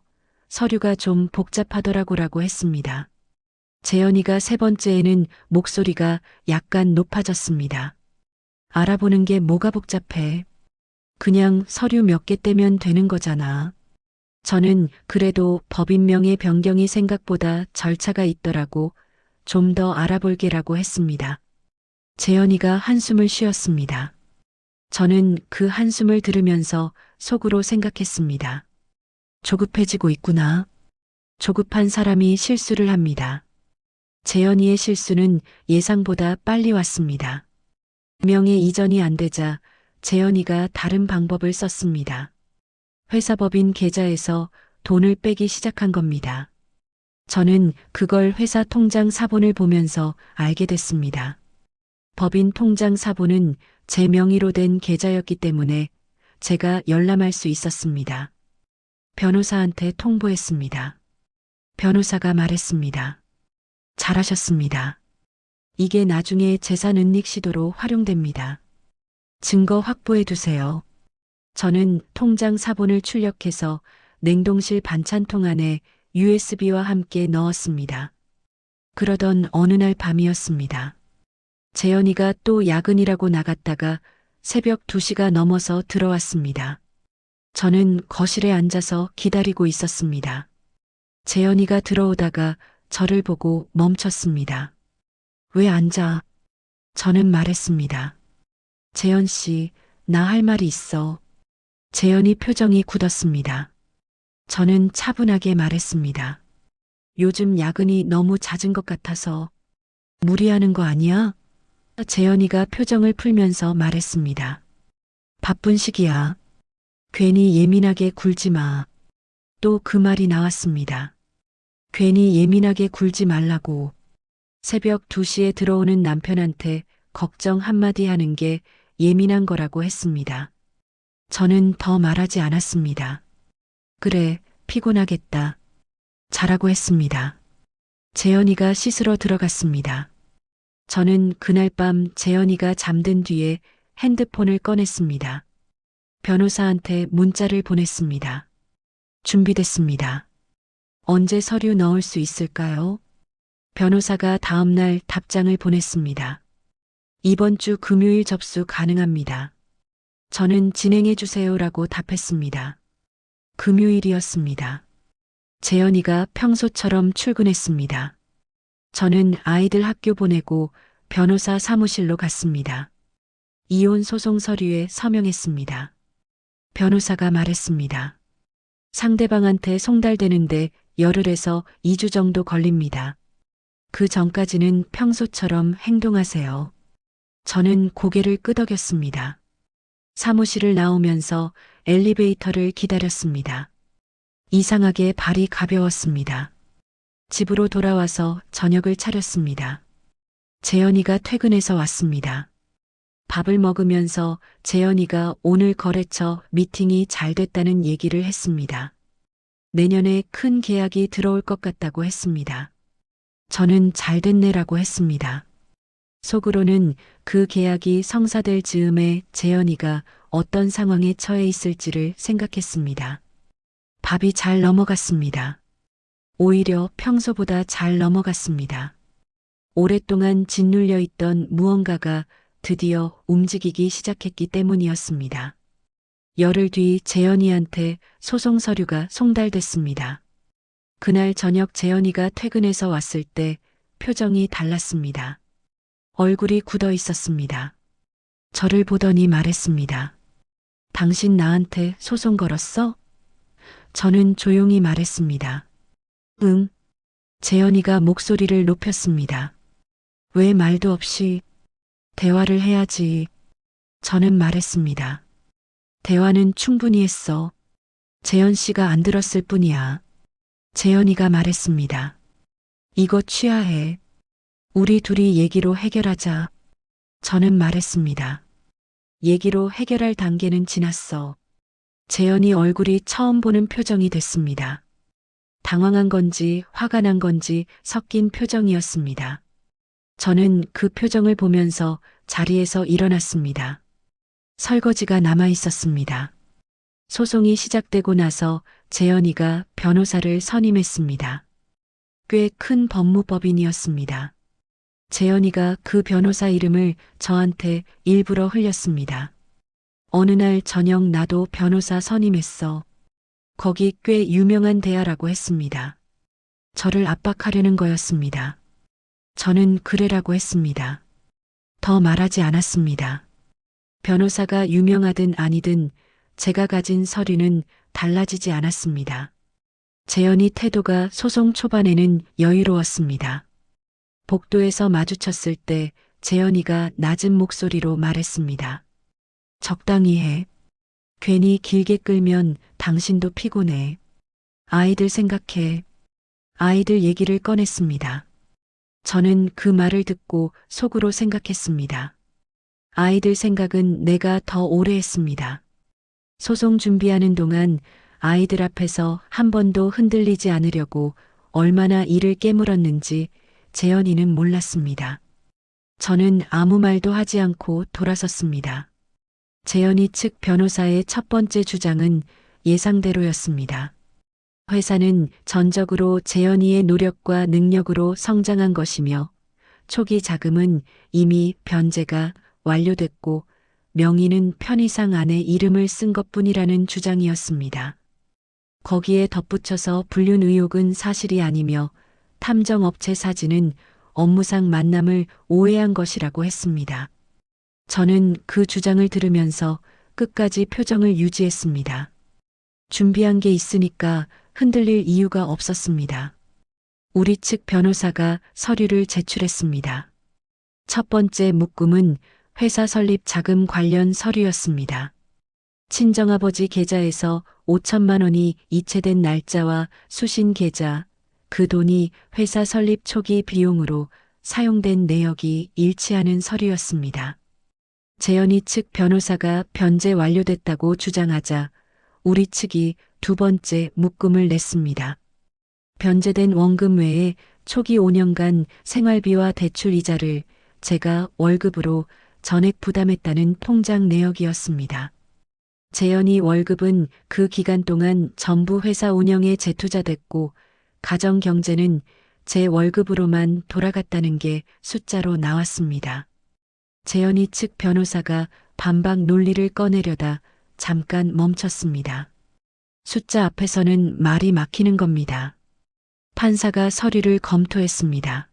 서류가 좀 복잡하더라고라고 했습니다. 재현이가 세 번째에는 목소리가 약간 높아졌습니다. 알아보는 게 뭐가 복잡해? 그냥 서류 몇 개 떼면 되는 거잖아. 저는 그래도 법인명의 변경이 생각보다 절차가 있더라고 좀 더 알아볼게라고 했습니다. 재현이가 한숨을 쉬었습니다. 저는 그 한숨을 들으면서 속으로 생각했습니다. 조급해지고 있구나. 조급한 사람이 실수를 합니다. 재현이의 실수는 예상보다 빨리 왔습니다. 명예 이전이 안 되자 재현이가 다른 방법을 썼습니다. 회사법인 계좌에서 돈을 빼기 시작한 겁니다. 저는 그걸 회사 통장 사본을 보면서 알게 됐습니다. 법인 통장 사본은 제 명의로 된 계좌였기 때문에 제가 열람할 수 있었습니다. 변호사한테 통보했습니다. 변호사가 말했습니다. 잘하셨습니다. 이게 나중에 재산 은닉 시도로 활용됩니다. 증거 확보해 두세요. 저는 통장 사본을 출력해서 냉동실 반찬통 안에 USB와 함께 넣었습니다. 그러던 어느 날 밤이었습니다. 재현이가 또 야근이라고 나갔다가 새벽 2시가 넘어서 들어왔습니다. 저는 거실에 앉아서 기다리고 있었습니다. 재현이가 들어오다가 저를 보고 멈췄습니다. 왜 앉아? 저는 말했습니다. 재현 씨, 나 할 말이 있어. 재현이 표정이 굳었습니다. 저는 차분하게 말했습니다. 요즘 야근이 너무 잦은 것 같아서 무리하는 거 아니야? 재현이가 표정을 풀면서 말했습니다. 바쁜 시기야. 괜히 예민하게 굴지 마. 또 그 말이 나왔습니다. 괜히 예민하게 굴지 말라고. 새벽 2시에 들어오는 남편한테 걱정 한마디 하는 게 예민한 거라고 했습니다. 저는 더 말하지 않았습니다. 그래, 피곤하겠다. 자라고 했습니다. 재현이가 씻으러 들어갔습니다. 저는 그날 밤 재현이가 잠든 뒤에 핸드폰을 꺼냈습니다. 변호사한테 문자를 보냈습니다. 준비됐습니다. 언제 서류 넣을 수 있을까요? 변호사가 다음날 답장을 보냈습니다. 이번 주 금요일 접수 가능합니다. 저는 진행해 주세요라고 답했습니다. 금요일이었습니다. 재현이가 평소처럼 출근했습니다. 저는 아이들 학교 보내고 변호사 사무실로 갔습니다. 이혼 소송 서류에 서명했습니다. 변호사가 말했습니다. 상대방한테 송달되는데 열흘에서 2주 정도 걸립니다. 그 전까지는 평소처럼 행동하세요. 저는 고개를 끄덕였습니다. 사무실을 나오면서 엘리베이터를 기다렸습니다. 이상하게 발이 가벼웠습니다. 집으로 돌아와서 저녁을 차렸습니다. 재현이가 퇴근해서 왔습니다. 밥을 먹으면서 재현이가 오늘 거래처 미팅이 잘 됐다는 얘기를 했습니다. 내년에 큰 계약이 들어올 것 같다고 했습니다. 저는 잘 됐네라고 했습니다. 속으로는 그 계약이 성사될 즈음에 재현이가 어떤 상황에 처해 있을지를 생각했습니다. 밥이 잘 넘어갔습니다. 오히려 평소보다 잘 넘어갔습니다. 오랫동안 짓눌려 있던 무언가가 드디어 움직이기 시작했기 때문이었습니다. 열흘 뒤 재현이한테 소송 서류가 송달됐습니다. 그날 저녁 재현이가 퇴근해서 왔을 때 표정이 달랐습니다. 얼굴이 굳어 있었습니다. 저를 보더니 말했습니다. 당신 나한테 소송 걸었어? 저는 조용히 말했습니다. 응. 재현이가 목소리를 높였습니다. 왜 말도 없이 대화를 해야지. 저는 말했습니다. 대화는 충분히 했어. 재현 씨가 안 들었을 뿐이야. 재현이가 말했습니다. 이거 취하해. 우리 둘이 얘기로 해결하자. 저는 말했습니다. 얘기로 해결할 단계는 지났어. 재현이 얼굴이 처음 보는 표정이 됐습니다. 당황한 건지 화가 난 건지 섞인 표정이었습니다. 저는 그 표정을 보면서 자리에서 일어났습니다. 설거지가 남아 있었습니다. 소송이 시작되고 나서 재현이가 변호사를 선임했습니다. 꽤 큰 법무법인이었습니다. 재현이가 그 변호사 이름을 저한테 일부러 흘렸습니다. 어느 날 저녁 나도 변호사 선임했어. 거기 꽤 유명한 대하라고 했습니다. 저를 압박하려는 거였습니다. 저는 그래라고 했습니다. 더 말하지 않았습니다. 변호사가 유명하든 아니든 제가 가진 서류는 달라지지 않았습니다. 재현이 태도가 소송 초반에는 여유로웠습니다. 복도에서 마주쳤을 때 재현이가 낮은 목소리로 말했습니다. 적당히 해. 괜히 길게 끌면 당신도 피곤해. 아이들 생각해. 아이들 얘기를 꺼냈습니다. 저는 그 말을 듣고 속으로 생각했습니다. 아이들 생각은 내가 더 오래 했습니다. 소송 준비하는 동안 아이들 앞에서 한 번도 흔들리지 않으려고 얼마나 이를 깨물었는지 재현이는 몰랐습니다. 저는 아무 말도 하지 않고 돌아섰습니다. 재현이 측 변호사의 첫 번째 주장은 예상대로였습니다. 회사는 전적으로 재현이의 노력과 능력으로 성장한 것이며 초기 자금은 이미 변제가 완료됐고 명의는 편의상 안에 이름을 쓴 것뿐이라는 주장이었습니다. 거기에 덧붙여서 불륜 의혹은 사실이 아니며 탐정업체 사진은 업무상 만남을 오해한 것이라고 했습니다. 저는 그 주장을 들으면서 끝까지 표정을 유지했습니다. 준비한 게 있으니까 흔들릴 이유가 없었습니다. 우리 측 변호사가 서류를 제출했습니다. 첫 번째 묶음은 회사 설립 자금 관련 서류였습니다. 친정아버지 계좌에서 5천만 원이 이체된 날짜와 수신 계좌, 그 돈이 회사 설립 초기 비용으로 사용된 내역이 일치하는 서류였습니다. 재현이 측 변호사가 변제 완료됐다고 주장하자 우리 측이 두 번째 묶음을 냈습니다. 변제된 원금 외에 초기 5년간 생활비와 대출 이자를 제가 월급으로 전액 부담했다는 통장 내역이었습니다. 재현이 월급은 그 기간 동안 전부 회사 운영에 재투자됐고 가정 경제는 제 월급으로만 돌아갔다는 게 숫자로 나왔습니다. 재현이 측 변호사가 반박 논리를 꺼내려다 잠깐 멈췄습니다. 숫자 앞에서는 말이 막히는 겁니다. 판사가 서류를 검토했습니다.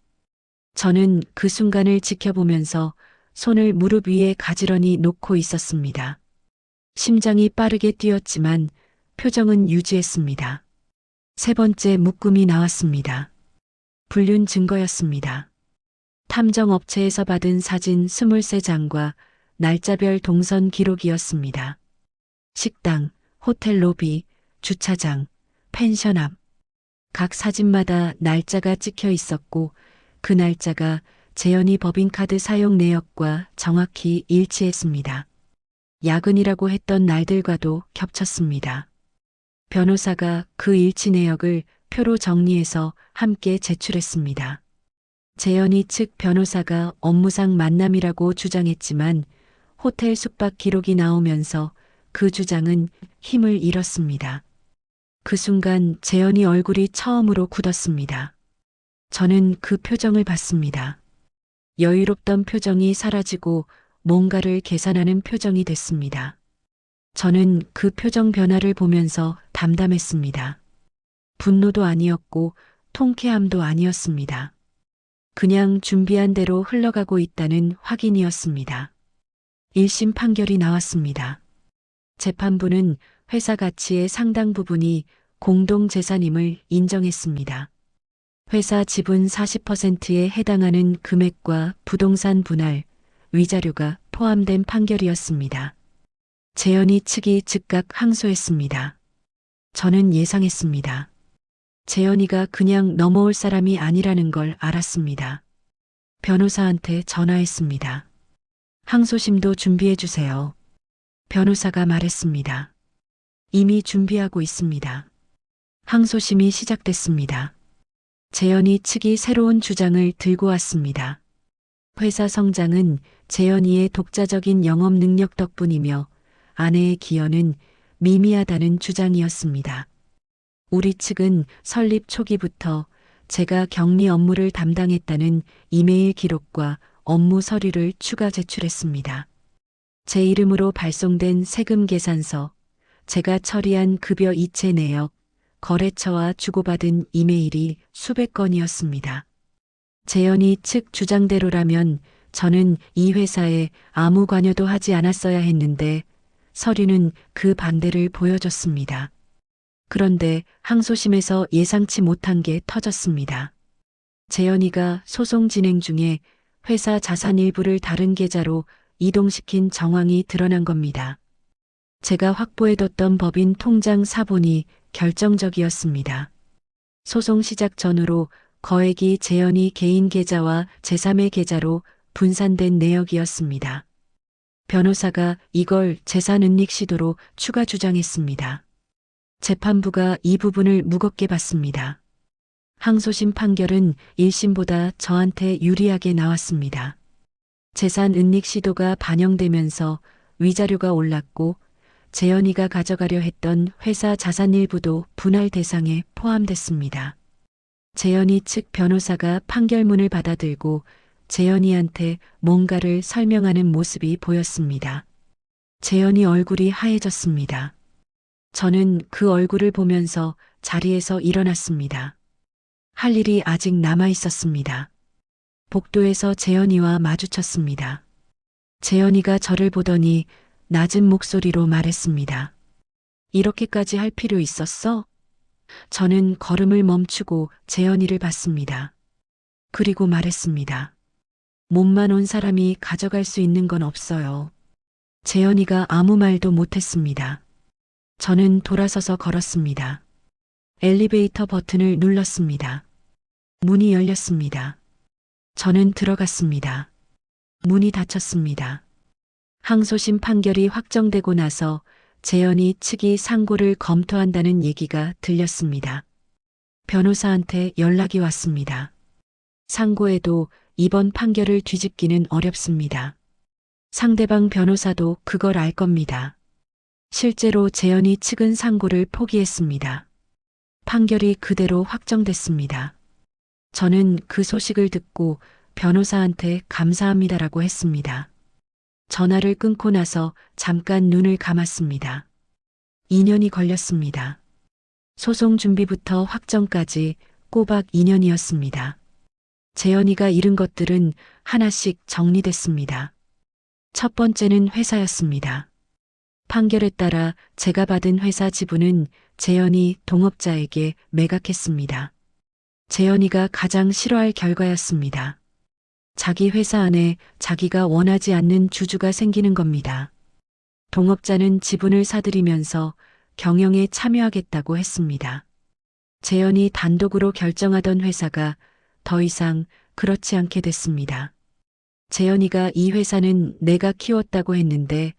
저는 그 순간을 지켜보면서 손을 무릎 위에 가지런히 놓고 있었습니다. 심장이 빠르게 뛰었지만 표정은 유지했습니다. 세 번째 묶음이 나왔습니다. 불륜 증거였습니다. 탐정업체에서 받은 사진 23장과 날짜별 동선 기록이었습니다. 식당, 호텔 로비, 주차장, 펜션 앞. 각 사진마다 날짜가 찍혀 있었고 그 날짜가 재현이 법인카드 사용 내역과 정확히 일치했습니다. 야근이라고 했던 날들과도 겹쳤습니다. 변호사가 그 일치 내역을 표로 정리해서 함께 제출했습니다. 재현이 측 변호사가 업무상 만남이라고 주장했지만 호텔 숙박 기록이 나오면서 그 주장은 힘을 잃었습니다. 그 순간 재현이 얼굴이 처음으로 굳었습니다. 저는 그 표정을 봤습니다. 여유롭던 표정이 사라지고 뭔가를 계산하는 표정이 됐습니다. 저는 그 표정 변화를 보면서 담담했습니다. 분노도 아니었고 통쾌함도 아니었습니다. 그냥 준비한 대로 흘러가고 있다는 확인이었습니다. 1심 판결이 나왔습니다. 재판부는 회사 가치의 상당 부분이 공동재산임을 인정했습니다. 회사 지분 40%에 해당하는 금액과 부동산 분할, 위자료가 포함된 판결이었습니다. 재현이 측이 즉각 항소했습니다. 저는 예상했습니다. 재현이가 그냥 넘어올 사람이 아니라는 걸 알았습니다. 변호사한테 전화했습니다. 항소심도 준비해 주세요. 변호사가 말했습니다. 이미 준비하고 있습니다. 항소심이 시작됐습니다. 재현이 측이 새로운 주장을 들고 왔습니다. 회사 성장은 재현이의 독자적인 영업 능력 덕분이며 아내의 기여는 미미하다는 주장이었습니다. 우리 측은 설립 초기부터 제가 격리 업무를 담당했다는 이메일 기록과 업무 서류를 추가 제출했습니다. 제 이름으로 발송된 세금 계산서, 제가 처리한 급여 이체 내역, 거래처와 주고받은 이메일이 수백 건이었습니다. 재현이 측 주장대로라면 저는 이 회사에 아무 관여도 하지 않았어야 했는데 서류는 그 반대를 보여줬습니다. 그런데 항소심에서 예상치 못한 게 터졌습니다. 재현이가 소송 진행 중에 회사 자산 일부를 다른 계좌로 이동시킨 정황이 드러난 겁니다. 제가 확보해뒀던 법인 통장 사본이 결정적이었습니다. 소송 시작 전후로 거액이 재현이 개인 계좌와 제3의 계좌로 분산된 내역이었습니다. 변호사가 이걸 재산은닉 시도로 추가 주장했습니다. 재판부가 이 부분을 무겁게 봤습니다. 항소심 판결은 1심보다 저한테 유리하게 나왔습니다. 재산 은닉 시도가 반영되면서 위자료가 올랐고 재현이가 가져가려 했던 회사 자산 일부도 분할 대상에 포함됐습니다. 재현이 측 변호사가 판결문을 받아들고 재현이한테 뭔가를 설명하는 모습이 보였습니다. 재현이 얼굴이 하얘졌습니다. 저는 그 얼굴을 보면서 자리에서 일어났습니다. 할 일이 아직 남아 있었습니다. 복도에서 재현이와 마주쳤습니다. 재현이가 저를 보더니 낮은 목소리로 말했습니다. 이렇게까지 할 필요 있었어? 저는 걸음을 멈추고 재현이를 봤습니다. 그리고 말했습니다. 몸만 온 사람이 가져갈 수 있는 건 없어요. 재현이가 아무 말도 못했습니다. 저는 돌아서서 걸었습니다. 엘리베이터 버튼을 눌렀습니다. 문이 열렸습니다. 저는 들어갔습니다. 문이 닫혔습니다. 항소심 판결이 확정되고 나서 재현이 측이 상고를 검토한다는 얘기가 들렸습니다. 변호사한테 연락이 왔습니다. 상고에도 이번 판결을 뒤집기는 어렵습니다. 상대방 변호사도 그걸 알 겁니다. 실제로 재현이 측은 상고를 포기했습니다. 판결이 그대로 확정됐습니다. 저는 그 소식을 듣고 변호사한테 감사합니다라고 했습니다. 전화를 끊고 나서 잠깐 눈을 감았습니다. 2년이 걸렸습니다. 소송 준비부터 확정까지 꼬박 2년이었습니다. 재현이가 잃은 것들은 하나씩 정리됐습니다. 첫 번째는 회사였습니다. 판결에 따라 제가 받은 회사 지분은 재현이 동업자에게 매각했습니다. 재현이가 가장 싫어할 결과였습니다. 자기 회사 안에 자기가 원하지 않는 주주가 생기는 겁니다. 동업자는 지분을 사들이면서 경영에 참여하겠다고 했습니다. 재현이 단독으로 결정하던 회사가 더 이상 그렇지 않게 됐습니다. 재현이가 이 회사는 내가 키웠다고 했는데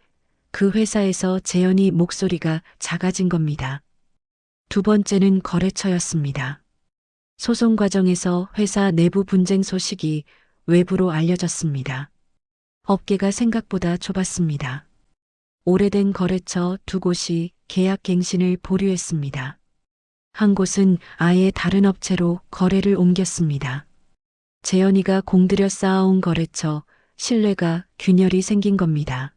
그 회사에서 재현이 목소리가 작아진 겁니다. 두 번째는 거래처였습니다. 소송 과정에서 회사 내부 분쟁 소식이 외부로 알려졌습니다. 업계가 생각보다 좁았습니다. 오래된 거래처 두 곳이 계약 갱신을 보류했습니다. 한 곳은 아예 다른 업체로 거래를 옮겼습니다. 재현이가 공들여 쌓아온 거래처, 신뢰가 균열이 생긴 겁니다.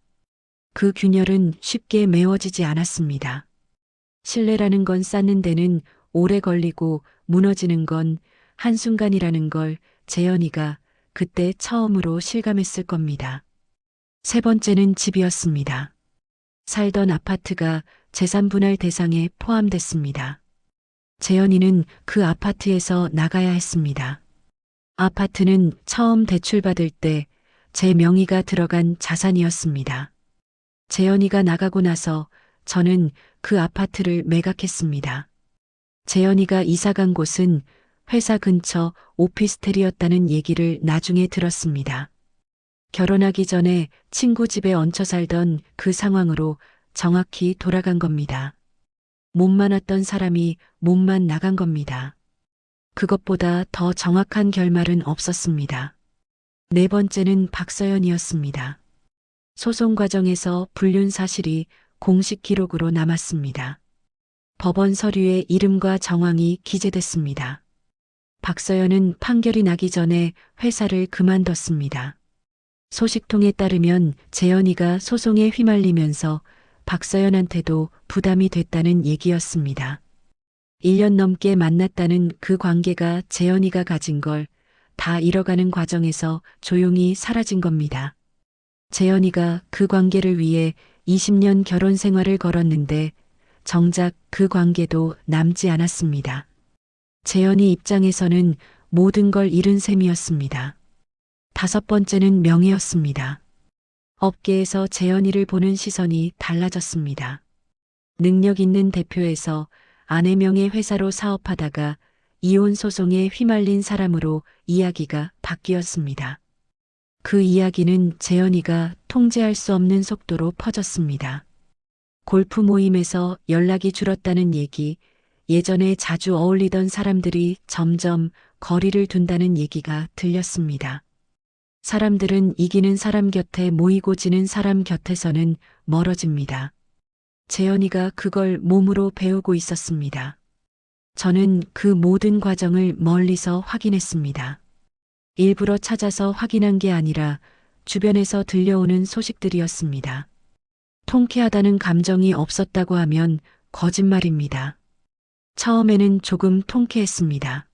그 균열은 쉽게 메워지지 않았습니다. 신뢰라는 건 쌓는 데는 오래 걸리고 무너지는 건 한순간이라는 걸 재현이가 그때 처음으로 실감했을 겁니다. 세 번째는 집이었습니다. 살던 아파트가 재산분할 대상에 포함됐습니다. 재현이는 그 아파트에서 나가야 했습니다. 아파트는 처음 대출받을 때 제 명의가 들어간 자산이었습니다. 재현이가 나가고 나서 저는 그 아파트를 매각했습니다. 재현이가 이사간 곳은 회사 근처 오피스텔이었다는 얘기를 나중에 들었습니다. 결혼하기 전에 친구 집에 얹혀 살던 그 상황으로 정확히 돌아간 겁니다. 몸만 왔던 사람이 몸만 나간 겁니다. 그것보다 더 정확한 결말은 없었습니다. 네 번째는 박서연이었습니다. 소송 과정에서 불륜 사실이 공식 기록으로 남았습니다. 법원 서류에 이름과 정황이 기재됐습니다. 박서연은 판결이 나기 전에 회사를 그만뒀습니다. 소식통에 따르면 재현이가 소송에 휘말리면서 박서연한테도 부담이 됐다는 얘기였습니다. 1년 넘게 만났다는 그 관계가 재현이가 가진 걸 다 잃어가는 과정에서 조용히 사라진 겁니다. 재현이가 그 관계를 위해 20년 결혼 생활을 걸었는데 정작 그 관계도 남지 않았습니다. 재현이 입장에서는 모든 걸 잃은 셈이었습니다. 다섯 번째는 명예였습니다. 업계에서 재현이를 보는 시선이 달라졌습니다. 능력 있는 대표에서 아내 명의 회사로 사업하다가 이혼 소송에 휘말린 사람으로 이야기가 바뀌었습니다. 그 이야기는 재현이가 통제할 수 없는 속도로 퍼졌습니다. 골프 모임에서 연락이 줄었다는 얘기, 예전에 자주 어울리던 사람들이 점점 거리를 둔다는 얘기가 들렸습니다. 사람들은 이기는 사람 곁에 모이고 지는 사람 곁에서는 멀어집니다. 재현이가 그걸 몸으로 배우고 있었습니다. 저는 그 모든 과정을 멀리서 확인했습니다. 일부러 찾아서 확인한 게 아니라 주변에서 들려오는 소식들이었습니다. 통쾌하다는 감정이 없었다고 하면 거짓말입니다. 처음에는 조금 통쾌했습니다.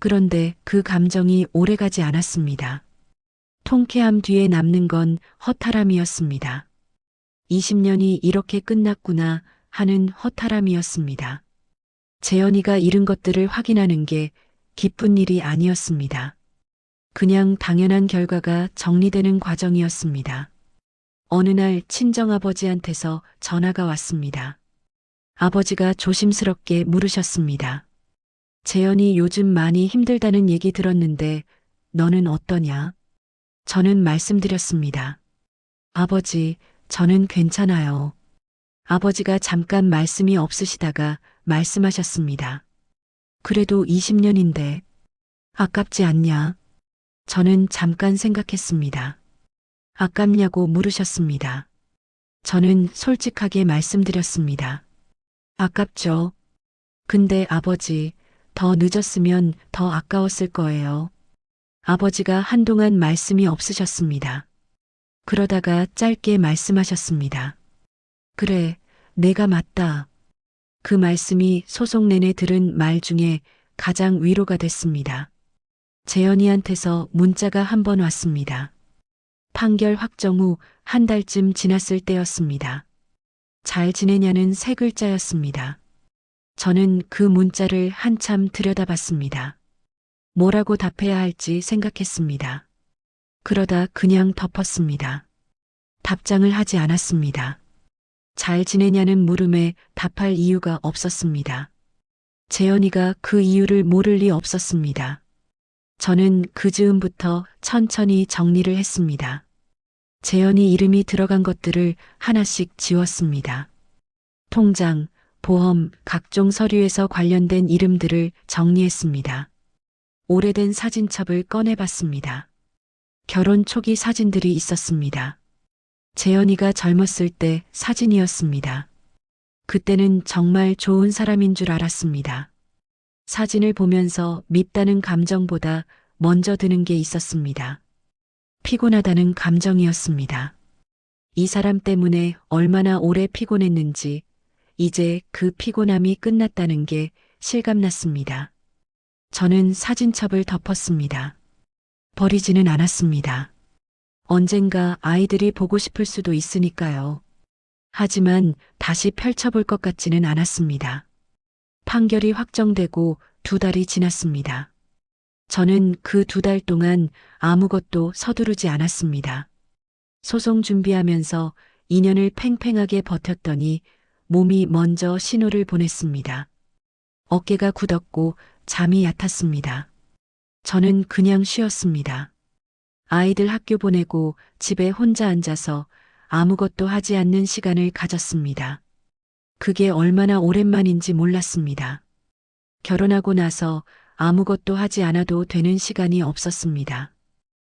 그런데 그 감정이 오래가지 않았습니다. 통쾌함 뒤에 남는 건 허탈함이었습니다. 20년이 이렇게 끝났구나 하는 허탈함이었습니다. 재현이가 잃은 것들을 확인하는 게 기쁜 일이 아니었습니다. 그냥 당연한 결과가 정리되는 과정이었습니다. 어느 날 친정아버지한테서 전화가 왔습니다. 아버지가 조심스럽게 물으셨습니다. 재현이 요즘 많이 힘들다는 얘기 들었는데 너는 어떠냐? 저는 말씀드렸습니다. 아버지, 저는 괜찮아요. 아버지가 잠깐 말씀이 없으시다가 말씀하셨습니다. 그래도 20년인데 아깝지 않냐? 저는 잠깐 생각했습니다. 아깝냐고 물으셨습니다. 저는 솔직하게 말씀드렸습니다. 아깝죠. 근데 아버지, 더 늦었으면 더 아까웠을 거예요. 아버지가 한동안 말씀이 없으셨습니다. 그러다가 짧게 말씀하셨습니다. 그래, 내가 맞다. 그 말씀이 소송 내내 들은 말 중에 가장 위로가 됐습니다. 재현이한테서 문자가 한 번 왔습니다. 판결 확정 후 한 달쯤 지났을 때였습니다. 잘 지내냐는 세 글자였습니다. 저는 그 문자를 한참 들여다봤습니다. 뭐라고 답해야 할지 생각했습니다. 그러다 그냥 덮었습니다. 답장을 하지 않았습니다. 잘 지내냐는 물음에 답할 이유가 없었습니다. 재현이가 그 이유를 모를 리 없었습니다. 저는 그 즈음부터 천천히 정리를 했습니다. 재현이 이름이 들어간 것들을 하나씩 지웠습니다. 통장, 보험, 각종 서류에서 관련된 이름들을 정리했습니다. 오래된 사진첩을 꺼내봤습니다. 결혼 초기 사진들이 있었습니다. 재현이가 젊었을 때 사진이었습니다. 그때는 정말 좋은 사람인 줄 알았습니다. 사진을 보면서 밉다는 감정보다 먼저 드는 게 있었습니다. 피곤하다는 감정이었습니다. 이 사람 때문에 얼마나 오래 피곤했는지 이제 그 피곤함이 끝났다는 게 실감났습니다. 저는 사진첩을 덮었습니다. 버리지는 않았습니다. 언젠가 아이들이 보고 싶을 수도 있으니까요. 하지만 다시 펼쳐볼 것 같지는 않았습니다. 판결이 확정되고 2달이 지났습니다. 저는 그 2달 동안 아무것도 서두르지 않았습니다. 소송 준비하면서 2년을 팽팽하게 버텼더니 몸이 먼저 신호를 보냈습니다. 어깨가 굳었고 잠이 얕았습니다. 저는 그냥 쉬었습니다. 아이들 학교 보내고 집에 혼자 앉아서 아무것도 하지 않는 시간을 가졌습니다. 그게 얼마나 오랜만인지 몰랐습니다. 결혼하고 나서 아무것도 하지 않아도 되는 시간이 없었습니다.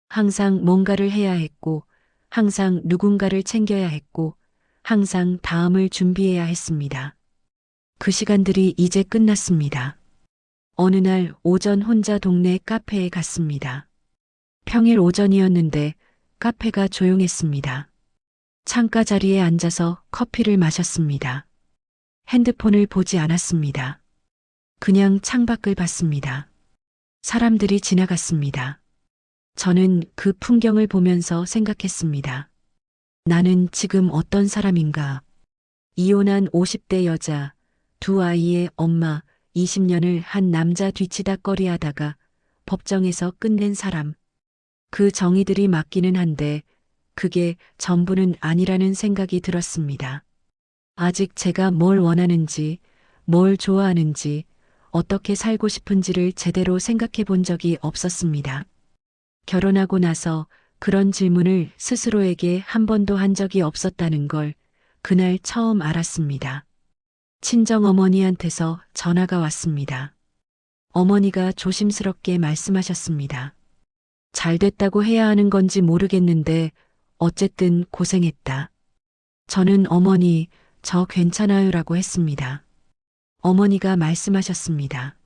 항상 뭔가를 해야 했고, 항상 누군가를 챙겨야 했고, 항상 다음을 준비해야 했습니다. 그 시간들이 이제 끝났습니다. 어느 날 오전 혼자 동네 카페에 갔습니다. 평일 오전이었는데 카페가 조용했습니다. 창가 자리에 앉아서 커피를 마셨습니다. 핸드폰을 보지 않았습니다. 그냥 창밖을 봤습니다. 사람들이 지나갔습니다. 저는 그 풍경을 보면서 생각했습니다. 나는 지금 어떤 사람인가? 이혼한 50대 여자, 2아이의 엄마, 20년을 한 남자 뒤치다꺼리 하다가 법정에서 끝낸 사람. 그 정의들이 맞기는 한데 그게 전부는 아니라는 생각이 들었습니다. 아직 제가 뭘 원하는지, 뭘 좋아하는지, 어떻게 살고 싶은지를 제대로 생각해 본 적이 없었습니다. 결혼하고 나서 그런 질문을 스스로에게 한 번도 한 적이 없었다는 걸 그날 처음 알았습니다. 친정어머니한테서 전화가 왔습니다. 어머니가 조심스럽게 말씀하셨습니다. 잘 됐다고 해야 하는 건지 모르겠는데 어쨌든 고생했다. 저는 어머니, 저 괜찮아요라고 했습니다. 어머니가 말씀하셨습니다.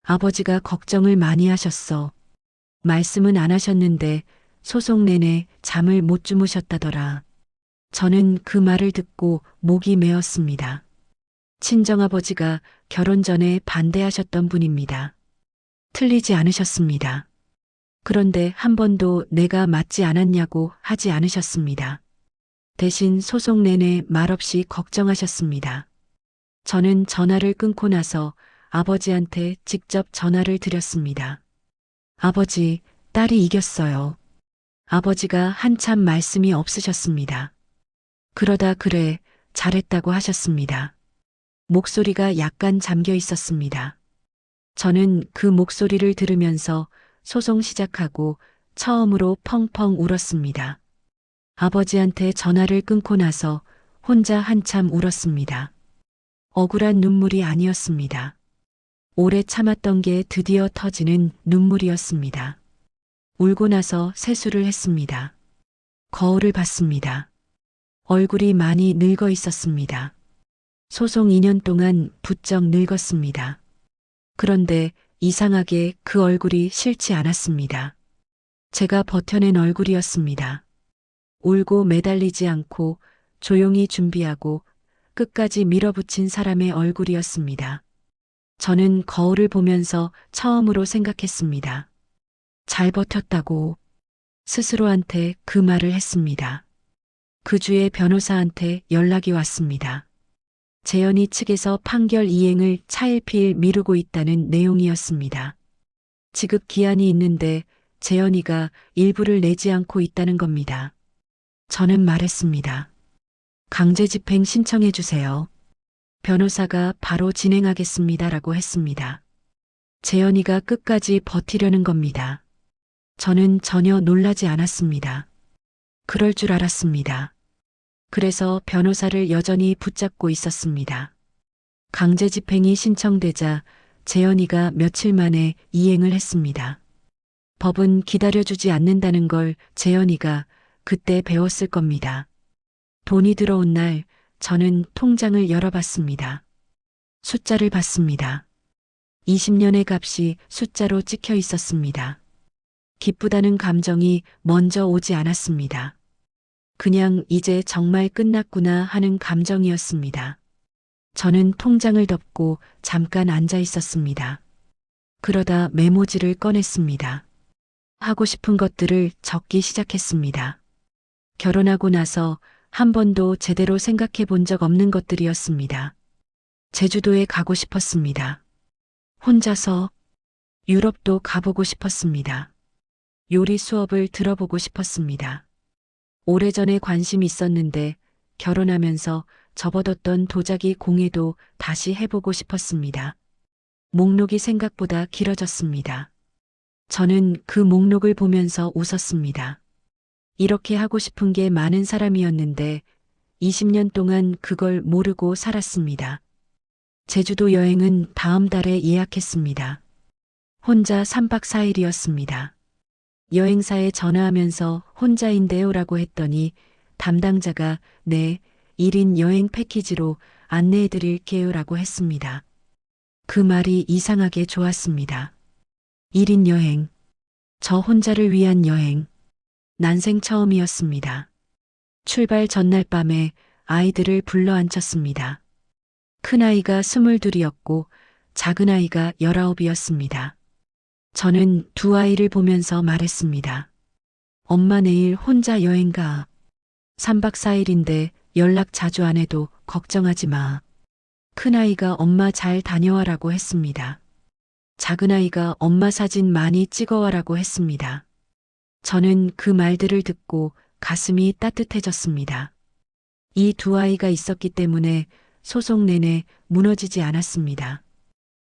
아버지가 걱정을 많이 하셨어. 말씀은 안 하셨는데 소송 내내 잠을 못 주무셨다더라. 저는 그 말을 듣고 목이 메었습니다. 친정아버지가 결혼 전에 반대하셨던 분입니다. 틀리지 않으셨습니다. 그런데 한 번도 내가 맞지 않았냐고 하지 않으셨습니다. 대신 소송 내내 말없이 걱정하셨습니다. 저는 전화를 끊고 나서 아버지한테 직접 전화를 드렸습니다. 아버지, 딸이 이겼어요. 아버지가 한참 말씀이 없으셨습니다. 그러다 그래, 잘했다고 하셨습니다. 목소리가 약간 잠겨 있었습니다. 저는 그 목소리를 들으면서 소송 시작하고 처음으로 펑펑 울었습니다. 아버지한테 전화를 끊고 나서 혼자 한참 울었습니다. 억울한 눈물이 아니었습니다. 오래 참았던 게 드디어 터지는 눈물이었습니다. 울고 나서 세수를 했습니다. 거울을 봤습니다. 얼굴이 많이 늙어 있었습니다. 소송 2년 동안 부쩍 늙었습니다. 그런데 이상하게 그 얼굴이 싫지 않았습니다. 제가 버텨낸 얼굴이었습니다. 울고 매달리지 않고 조용히 준비하고 끝까지 밀어붙인 사람의 얼굴이었습니다. 저는 거울을 보면서 처음으로 생각했습니다. 잘 버텼다고 스스로한테 그 말을 했습니다. 그 주에 변호사한테 연락이 왔습니다. 재현이 측에서 판결 이행을 차일피일 미루고 있다는 내용이었습니다. 지급 기한이 있는데 재현이가 일부를 내지 않고 있다는 겁니다. 저는 말했습니다. 강제집행 신청해 주세요. 변호사가 바로 진행하겠습니다라고 했습니다. 재현이가 끝까지 버티려는 겁니다. 저는 전혀 놀라지 않았습니다. 그럴 줄 알았습니다. 그래서 변호사를 여전히 붙잡고 있었습니다. 강제집행이 신청되자 재현이가 며칠 만에 이행을 했습니다. 법은 기다려주지 않는다는 걸 재현이가 그때 배웠을 겁니다. 돈이 들어온 날 저는 통장을 열어봤습니다. 숫자를 봤습니다. 20년의 값이 숫자로 찍혀 있었습니다. 기쁘다는 감정이 먼저 오지 않았습니다. 그냥 이제 정말 끝났구나 하는 감정이었습니다. 저는 통장을 덮고 잠깐 앉아 있었습니다. 그러다 메모지를 꺼냈습니다. 하고 싶은 것들을 적기 시작했습니다. 결혼하고 나서 한 번도 제대로 생각해 본 적 없는 것들이었습니다. 제주도에 가고 싶었습니다. 혼자서 유럽도 가보고 싶었습니다. 요리 수업을 들어보고 싶었습니다. 오래전에 관심 있었는데 결혼하면서 접어뒀던 도자기 공예도 다시 해보고 싶었습니다. 목록이 생각보다 길어졌습니다. 저는 그 목록을 보면서 웃었습니다. 이렇게 하고 싶은 게 많은 사람이었는데 20년 동안 그걸 모르고 살았습니다. 제주도 여행은 다음 달에 예약했습니다. 혼자 3박 4일이었습니다. 여행사에 전화하면서 혼자인데요라고 했더니 담당자가 네, 1인 여행 패키지로 안내해 드릴게요라고 했습니다. 그 말이 이상하게 좋았습니다. 1인 여행. 저 혼자를 위한 여행. 난생 처음이었습니다. 출발 전날 밤에 아이들을 불러 앉혔습니다. 큰아이가 22이었고 작은아이가 19이었습니다. 저는 두 아이를 보면서 말했습니다. 엄마 내일 혼자 여행 가. 3박 4일인데 연락 자주 안 해도 걱정하지 마. 큰아이가 엄마 잘 다녀와라고 했습니다. 작은아이가 엄마 사진 많이 찍어와라고 했습니다. 저는 그 말들을 듣고 가슴이 따뜻해졌습니다. 이 두 아이가 있었기 때문에 소송 내내 무너지지 않았습니다.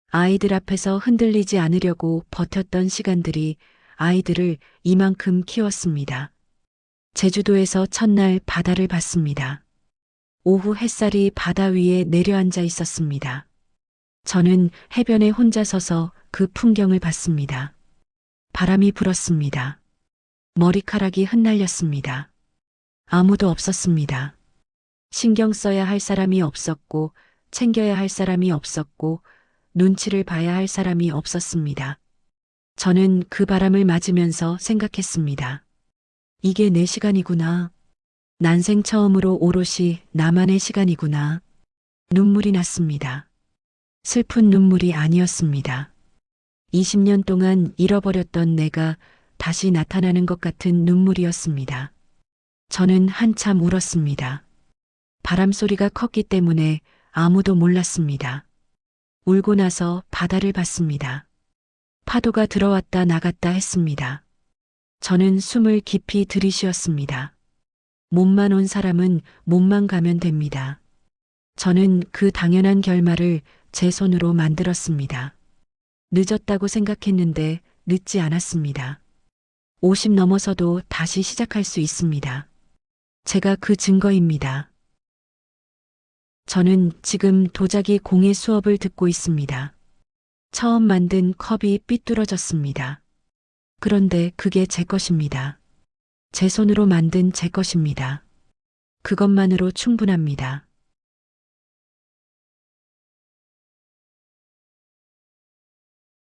아이들 앞에서 흔들리지 않으려고 버텼던 시간들이 아이들을 이만큼 키웠습니다. 제주도에서 첫날 바다를 봤습니다. 오후 햇살이 바다 위에 내려앉아 있었습니다. 저는 해변에 혼자 서서 그 풍경을 봤습니다. 바람이 불었습니다. 머리카락이 흩날렸습니다. 아무도 없었습니다. 신경 써야 할 사람이 없었고, 챙겨야 할 사람이 없었고, 눈치를 봐야 할 사람이 없었습니다. 저는 그 바람을 맞으면서 생각했습니다. 이게 내 시간이구나. 난생 처음으로 오롯이 나만의 시간이구나. 눈물이 났습니다. 슬픈 눈물이 아니었습니다. 20년 동안 잃어버렸던 내가 다시 나타나는 것 같은 눈물이었습니다. 저는 한참 울었습니다. 바람 소리가 컸기 때문에 아무도 몰랐습니다. 울고 나서 바다를 봤습니다. 파도가 들어왔다 나갔다 했습니다. 저는 숨을 깊이 들이쉬었습니다. 몸만 온 사람은 몸만 가면 됩니다. 저는 그 당연한 결말을 제 손으로 만들었습니다. 늦었다고 생각했는데 늦지 않았습니다. 50 넘어서도 다시 시작할 수 있습니다. 제가 그 증거입니다. 저는 지금 도자기 공예 수업을 듣고 있습니다. 처음 만든 컵이 삐뚤어졌습니다. 그런데 그게 제 것입니다. 제 손으로 만든 제 것입니다. 그것만으로 충분합니다.